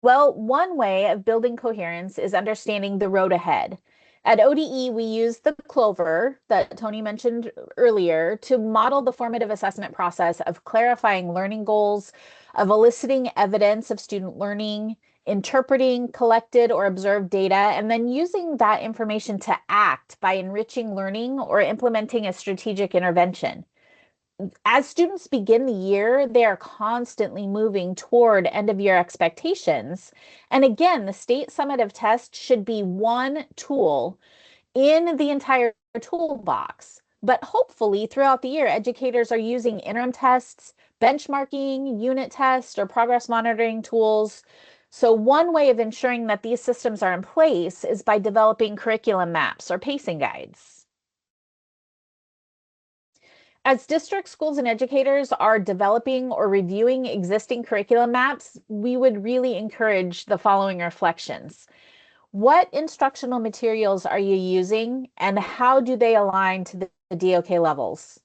Well, one way of building coherence is understanding the road ahead. At ODE, we use the Clover that Tony mentioned earlier to model the formative assessment process of clarifying learning goals, of eliciting evidence of student learning, interpreting collected or observed data, and then using that information to act by enriching learning or implementing a strategic intervention. As students begin the year, they are constantly moving toward end of year expectations. And again, the state summative test should be one tool in the entire toolbox. But hopefully throughout the year, educators are using interim tests, benchmarking, unit tests, or progress monitoring tools. So one way of ensuring that these systems are in place is by developing curriculum maps or pacing guides. As district schools and educators are developing or reviewing existing curriculum maps, we would really encourage the following reflections. What instructional materials are you using and how do they align to the DOK levels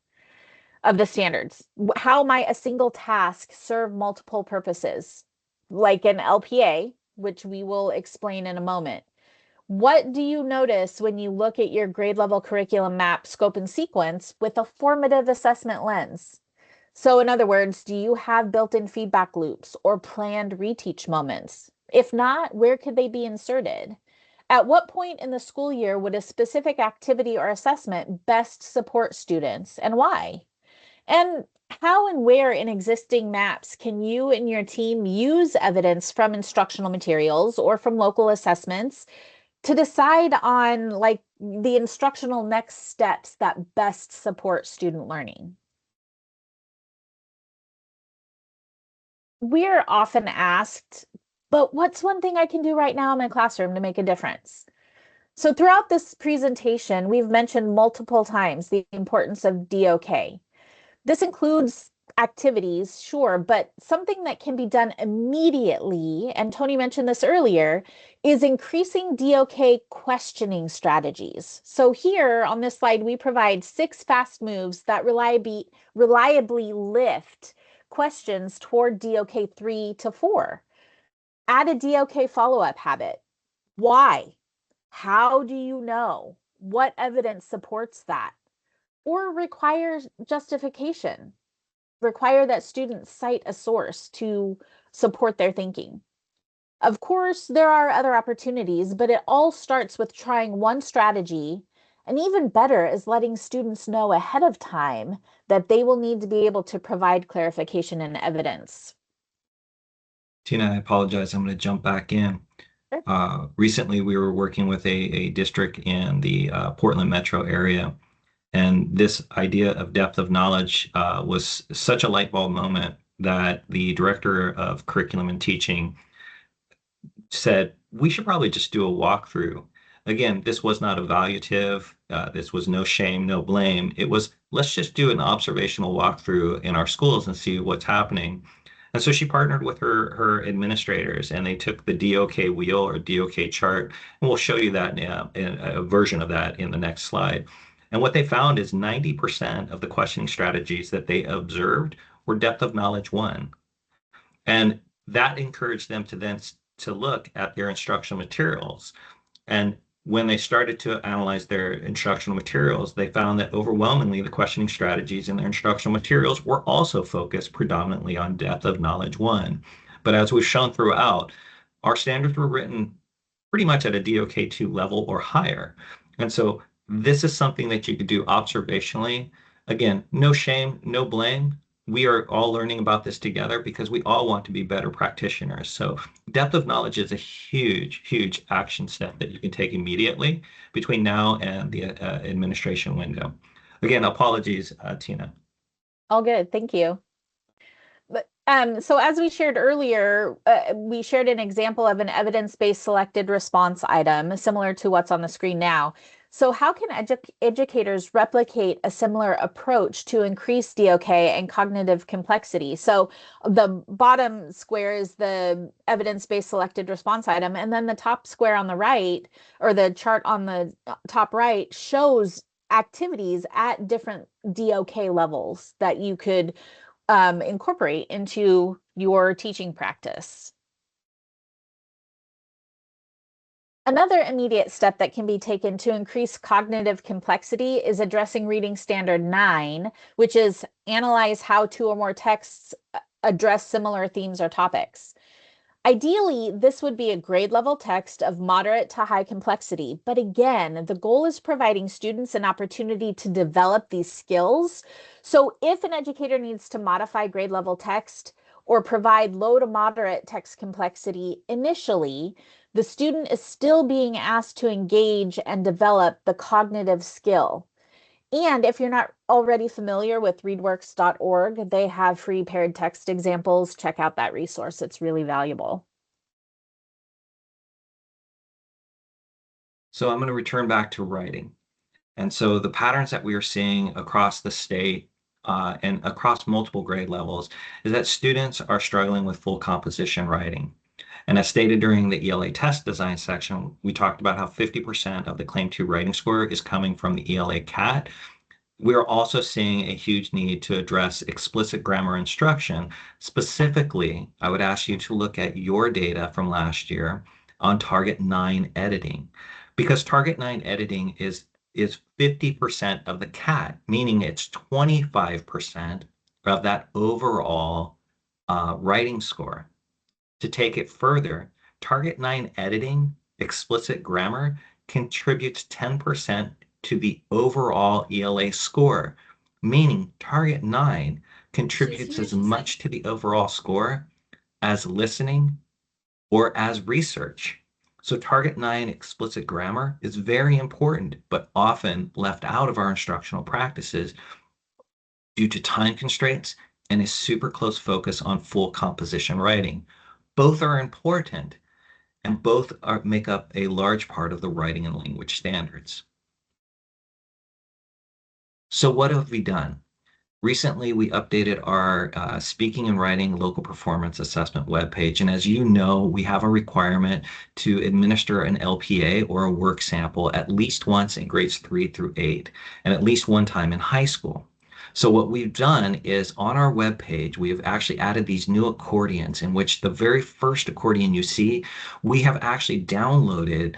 of the standards? How might a single task serve multiple purposes, like an LPA, which we will explain in a moment? What do you notice when you look at your grade level curriculum map, scope, and sequence with a formative assessment lens? So in other words, do you have built-in feedback loops or planned reteach moments? If not, where could they be inserted? At what point in the school year would a specific activity or assessment best support students and why? And how and where in existing maps can you and your team use evidence from instructional materials or from local assessments to decide on like the instructional next steps that best support student learning? We're often asked, but what's one thing I can do right now in my classroom to make a difference? So throughout this presentation, we've mentioned multiple times the importance of DOK. This includes activities, sure, but something that can be done immediately, and Tony mentioned this earlier, is increasing DOK questioning strategies. So here on this slide, we provide 6 fast moves that reliably lift questions toward DOK 3 to 4. Add a DOK follow-up habit. Why? How do you know? What evidence supports that? Or requires justification. Require that students cite a source to support their thinking. Of course, there are other opportunities, but it all starts with trying one strategy, and even better is letting students know ahead of time that they will need to be able to provide clarification and evidence. Tina, I apologize. I'm going to jump back in. Sure. Recently, we were working with a district in the Portland metro area, and this idea of depth of knowledge was such a light bulb moment that the director of curriculum and teaching said, we should probably just do a walkthrough. Again, this was not evaluative. This was no shame, no blame. It was, let's just do an observational walkthrough in our schools and see what's happening. And so she partnered with her administrators, and they took the DOK wheel or DOK chart, and we'll show you that in a version of that in the next slide. And what they found is 90% of the questioning strategies that they observed were depth of knowledge one. And that encouraged them to then to look at their instructional materials. And when they started to analyze their instructional materials, they found that overwhelmingly the questioning strategies in their instructional materials were also focused predominantly on depth of knowledge one. But as we've shown throughout, our standards were written pretty much at a DOK2 level or higher. And so this is something that you could do observationally. Again, no shame, no blame. We are all learning about this together because we all want to be better practitioners. So depth of knowledge is a huge, huge action step that you can take immediately between now and the administration window. Again, apologies, Tina. All good. Thank you. But so as we shared earlier, we shared an example of an evidence-based selected response item similar to what's on the screen now. So how can educators replicate a similar approach to increase DOK and cognitive complexity? So the bottom square is the evidence-based selected response item, and then the top square on the right, or the chart on the top right, shows activities at different DOK levels that you could incorporate into your teaching practice. Another immediate step that can be taken to increase cognitive complexity is addressing reading standard 9, which is analyze how two or more texts address similar themes or topics. Ideally, this would be a grade level text of moderate to high complexity, but again, the goal is providing students an opportunity to develop these skills. So if an educator needs to modify grade level text or provide low to moderate text complexity initially, the student is still being asked to engage and develop the cognitive skill. And if you're not already familiar with readworks.org, they have free paired text examples. Check out that resource. It's really valuable. So I'm going to return back to writing. And so the patterns that we are seeing across the state and across multiple grade levels is that students are struggling with full composition writing. And as stated during the ELA test design section, we talked about how 50% of the Claim 2 writing score is coming from the ELA CAT. We're also seeing a huge need to address explicit grammar instruction. Specifically, I would ask you to look at your data from last year on target 9 editing, because target 9 editing is 50% of the CAT, meaning it's 25% of that overall writing score. To take it further, target 9 editing, explicit grammar, contributes 10% to the overall ELA score, meaning target 9 contributes as much to the overall score as listening or as research. So target 9 explicit grammar is very important, but often left out of our instructional practices due to time constraints and a super close focus on full composition writing. Both are important, and both make up a large part of the writing and language standards. So what have we done? Recently, we updated our speaking and writing local performance assessment webpage. And as you know, we have a requirement to administer an LPA or a work sample at least once in grades 3 through 8, and at least one time in high school. So what we've done is on our webpage, we have actually added these new accordions, in which the very first accordion you see, we have actually downloaded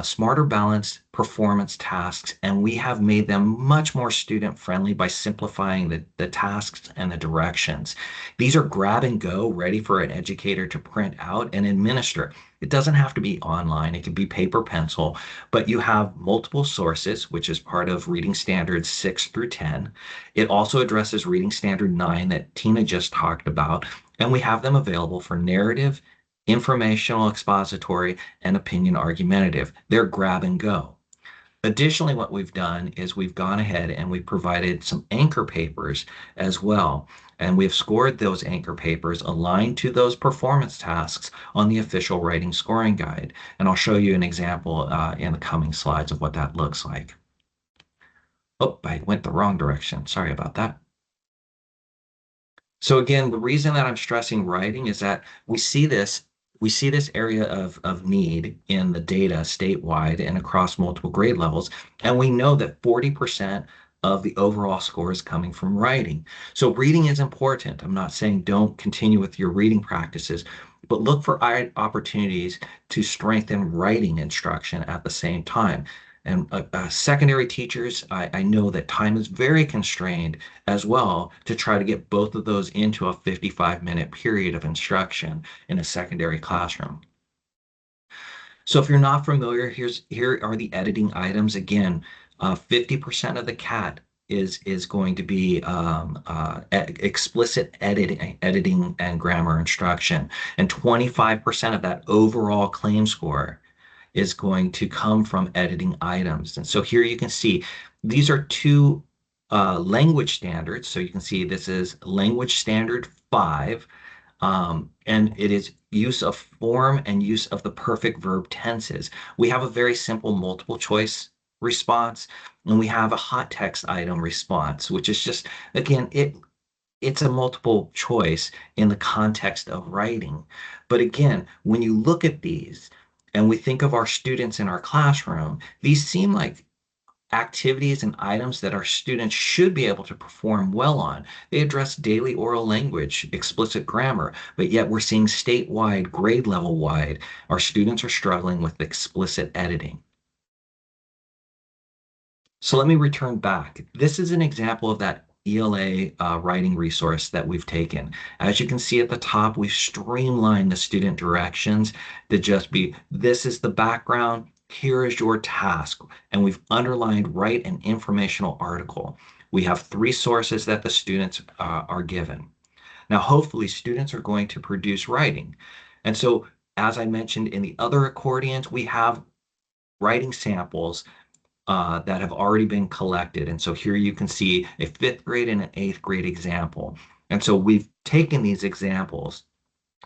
smarter balanced performance tasks, and we have made them much more student friendly by simplifying the tasks and the directions. These are grab and go, ready for an educator to print out and administer. It doesn't have to be online, it can be paper pencil, but you have multiple sources, which is part of reading standards 6 through 10. It also addresses reading standard 9 that Tina just talked about, and we have them available for narrative, informational expository, and opinion argumentative. They're grab and go. Additionally, what we've done is we've gone ahead and we've provided some anchor papers as well. And we've scored those anchor papers aligned to those performance tasks on the official writing scoring guide. And I'll show you an example in the coming slides of what that looks like. Oh, I went the wrong direction. Sorry about that. So again, the reason that I'm stressing writing is that we see this area of need in the data statewide and across multiple grade levels. And we know that 40% of the overall score is coming from writing. So reading is important. I'm not saying don't continue with your reading practices, but look for opportunities to strengthen writing instruction at the same time. And secondary teachers, I know that time is very constrained as well to try to get both of those into a 55-minute period of instruction in a secondary classroom. So if you're not familiar, here are the editing items. Again, 50% of the CAT is going to be explicit editing and grammar instruction, and 25% of that overall claim score is going to come from editing items. And so here you can see these are two language standards. So you can see this is language standard 5, and it is use of form and use of the perfect verb tenses. We have a very simple multiple choice response, and we have a hot text item response, which is just, again, it's a multiple choice in the context of writing. But again, when you look at these, and we think of our students in our classroom, these seem like activities and items that our students should be able to perform well on. They address daily oral language, explicit grammar, but yet we're seeing statewide, grade level wide, our students are struggling with explicit editing. So let me return back. This is an example of that ELA writing resource that we've taken. As you can see at the top, we've streamlined the student directions to just be, this is the background, here is your task, and we've underlined write an informational article. We have 3 sources that the students are given. Now, hopefully students are going to produce writing. And so, as I mentioned in the other accordions, we have writing samples that have already been collected. And so here you can see a 5th grade and an 8th grade example. And so we've taken these examples,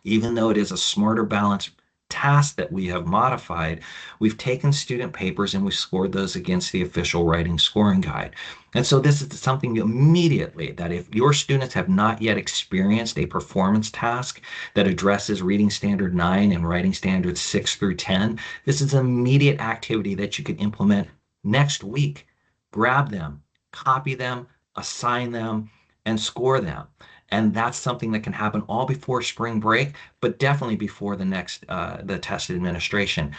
even though it is a smarter balance task that we have modified, we've taken student papers and we've scored those against the official writing scoring guide. And so this is something immediately that if your students have not yet experienced a performance task that addresses reading standard 9 and writing standards 6 through 10, this is an immediate activity that you can implement next week. Grab them, copy them, assign them, and score them. And that's something that can happen all before spring break, but definitely before the next the test administration.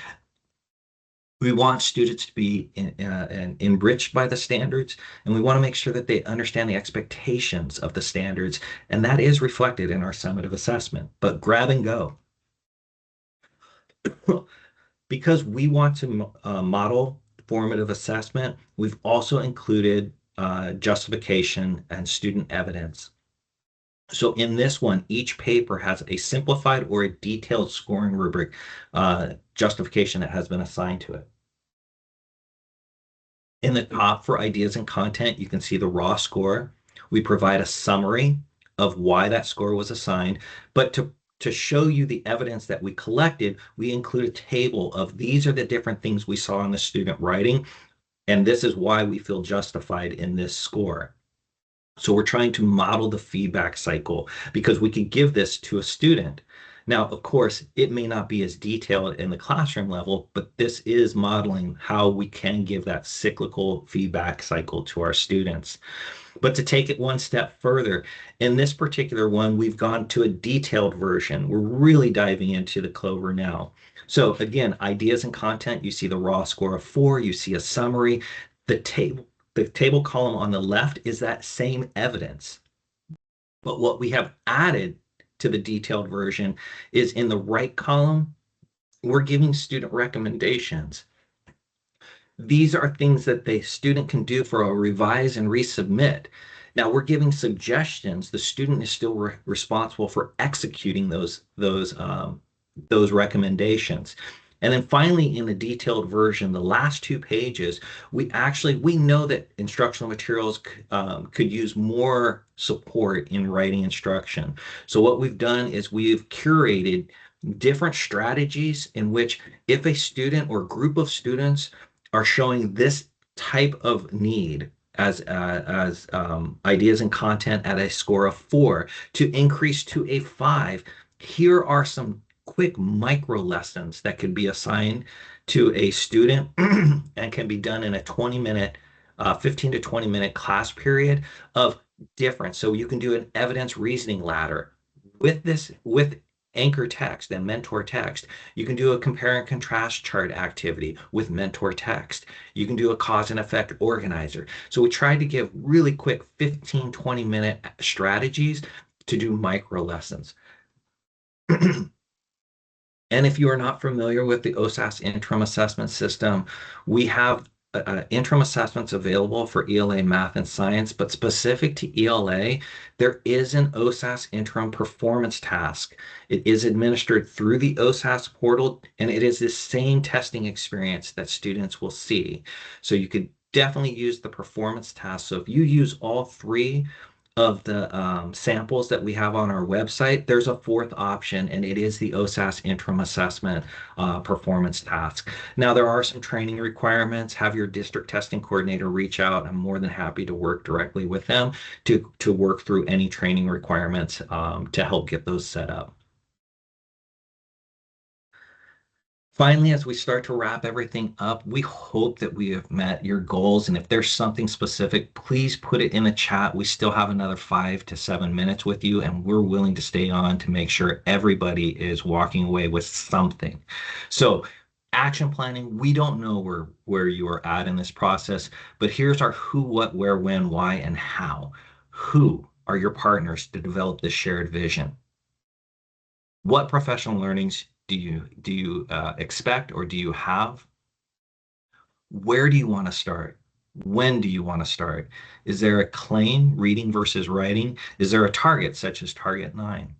We want students to be enriched by the standards, and we want to make sure that they understand the expectations of the standards, and that is reflected in our summative assessment. But grab and go. Because we want to model formative assessment, we've also included justification and student evidence. So in this one, each paper has a simplified or a detailed scoring rubric justification that has been assigned to it. In the top for ideas and content, you can see the raw score. We provide a summary of why that score was assigned, but to show you the evidence that we collected, we include a table of these are the different things we saw in the student writing, and this is why we feel justified in this score. So we're trying to model the feedback cycle because we could give this to a student. Now, of course, it may not be as detailed in the classroom level, but this is modeling how we can give that cyclical feedback cycle to our students. But to take it one step further, in this particular one, we've gone to a detailed version. We're really diving into the Clover now. So again, ideas and content, you see the raw score of 4, you see a summary. The table column on the left is that same evidence. But what we have added to the detailed version is in the right column, we're giving student recommendations. These are things that the student can do for a revise and resubmit. Now we're giving suggestions. The student is still responsible for executing those recommendations. And then finally, in the detailed version, the last 2 pages, we know that instructional materials could use more support in writing instruction. So what we've done is we've curated different strategies in which if a student or group of students are showing this type of need as ideas and content at a score of 4 to increase to a 5, here are some quick micro lessons that could be assigned to a student and can be done in a 20-minute, 15 to 20-minute class period of difference. So you can do an evidence reasoning ladder with anchor text and mentor text. You can do a compare and contrast chart activity with mentor text. You can do a cause and effect organizer. So we tried to give really quick 15, 20-minute strategies to do micro lessons. And if you are not familiar with the OSAS interim assessment system, we have interim assessments available for ELA math and science, but specific to ELA, there is an OSAS interim performance task. It is administered through the OSAS portal, and it is the same testing experience that students will see. So you could definitely use the performance task. So if you use all 3 of the samples that we have on our website, there's a 4th option, and it is the OSAS interim assessment performance task. Now, there are some training requirements. Have your district testing coordinator reach out. I'm more than happy to work directly with them to work through any training requirements to help get those set up. Finally, as we start to wrap everything up, we hope that we have met your goals. And if there's something specific, please put it in the chat. We still have another 5 to 7 minutes with you, and we're willing to stay on to make sure everybody is walking away with something. So action planning, we don't know where you are at in this process, but here's our who, what, where, when, why, and how. Who are your partners to develop this shared vision? What professional learnings do you expect or do you have? Where do you want to start? When do you want to start? Is there a claim, reading versus writing? Is there a target, such as target 9?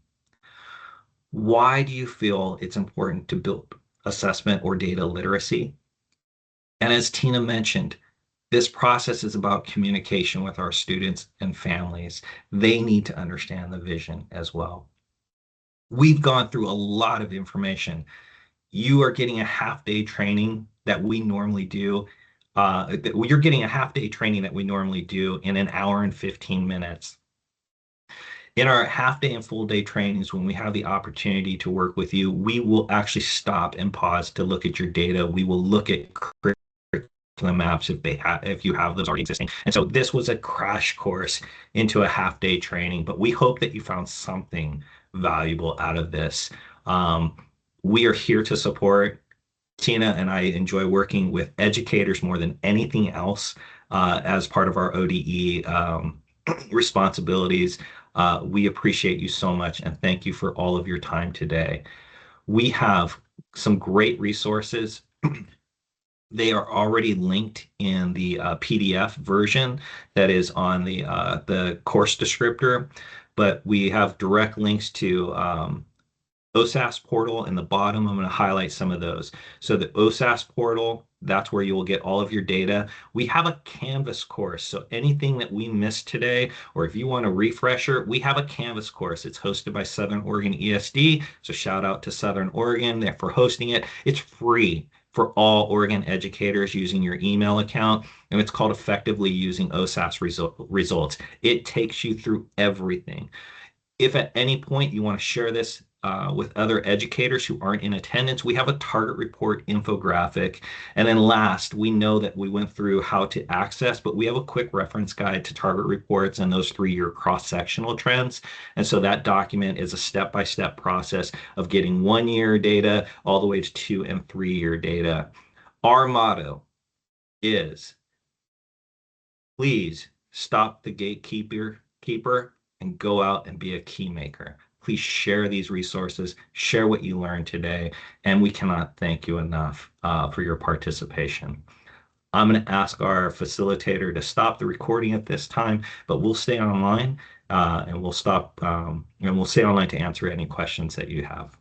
Why do you feel it's important to build assessment or data literacy? And as Tina mentioned, this process is about communication with our students and families. They need to understand the vision as well. We've gone through a lot of information. You are getting a half-day training that we normally do. You're getting a half-day training that we normally do in an hour and 15 minutes. In our half-day and full-day trainings, when we have the opportunity to work with you, we will actually stop and pause to look at your data. We will look at the maps if you have those already existing. And so this was a crash course into a half-day training, but we hope that you found something valuable out of this. We are here to support. Tina and I enjoy working with educators more than anything else as part of our ODE responsibilities. We appreciate you so much and thank you for all of your time today. We have some great resources. They are already linked in the PDF version that is on the course descriptor, but we have direct links to OSAS portal in the bottom. I'm going to highlight some of those. So the OSAS portal, that's where you will get all of your data. We have a Canvas course. So anything that we missed today, or if you want a refresher, we have a Canvas course. It's hosted by Southern Oregon ESD. So shout out to Southern Oregon for hosting it. It's free for all Oregon educators using your email account, and it's called Effectively Using OSAS Results. It takes you through everything. If at any point you want to share this with other educators who aren't in attendance, we have a target report infographic. And then last, we know that we went through how to access, but we have a quick reference guide to target reports and those 3-year cross-sectional trends. And so that document is a step-by-step process of getting 1-year data all the way to 2- and 3-year data. Our motto is, please stop the gatekeeper and go out and be a key maker. Please share these resources, share what you learned today, and we cannot thank you enough for your participation. I'm going to ask our facilitator to stop the recording at this time, but we'll stay online and we'll stay online to answer any questions that you have.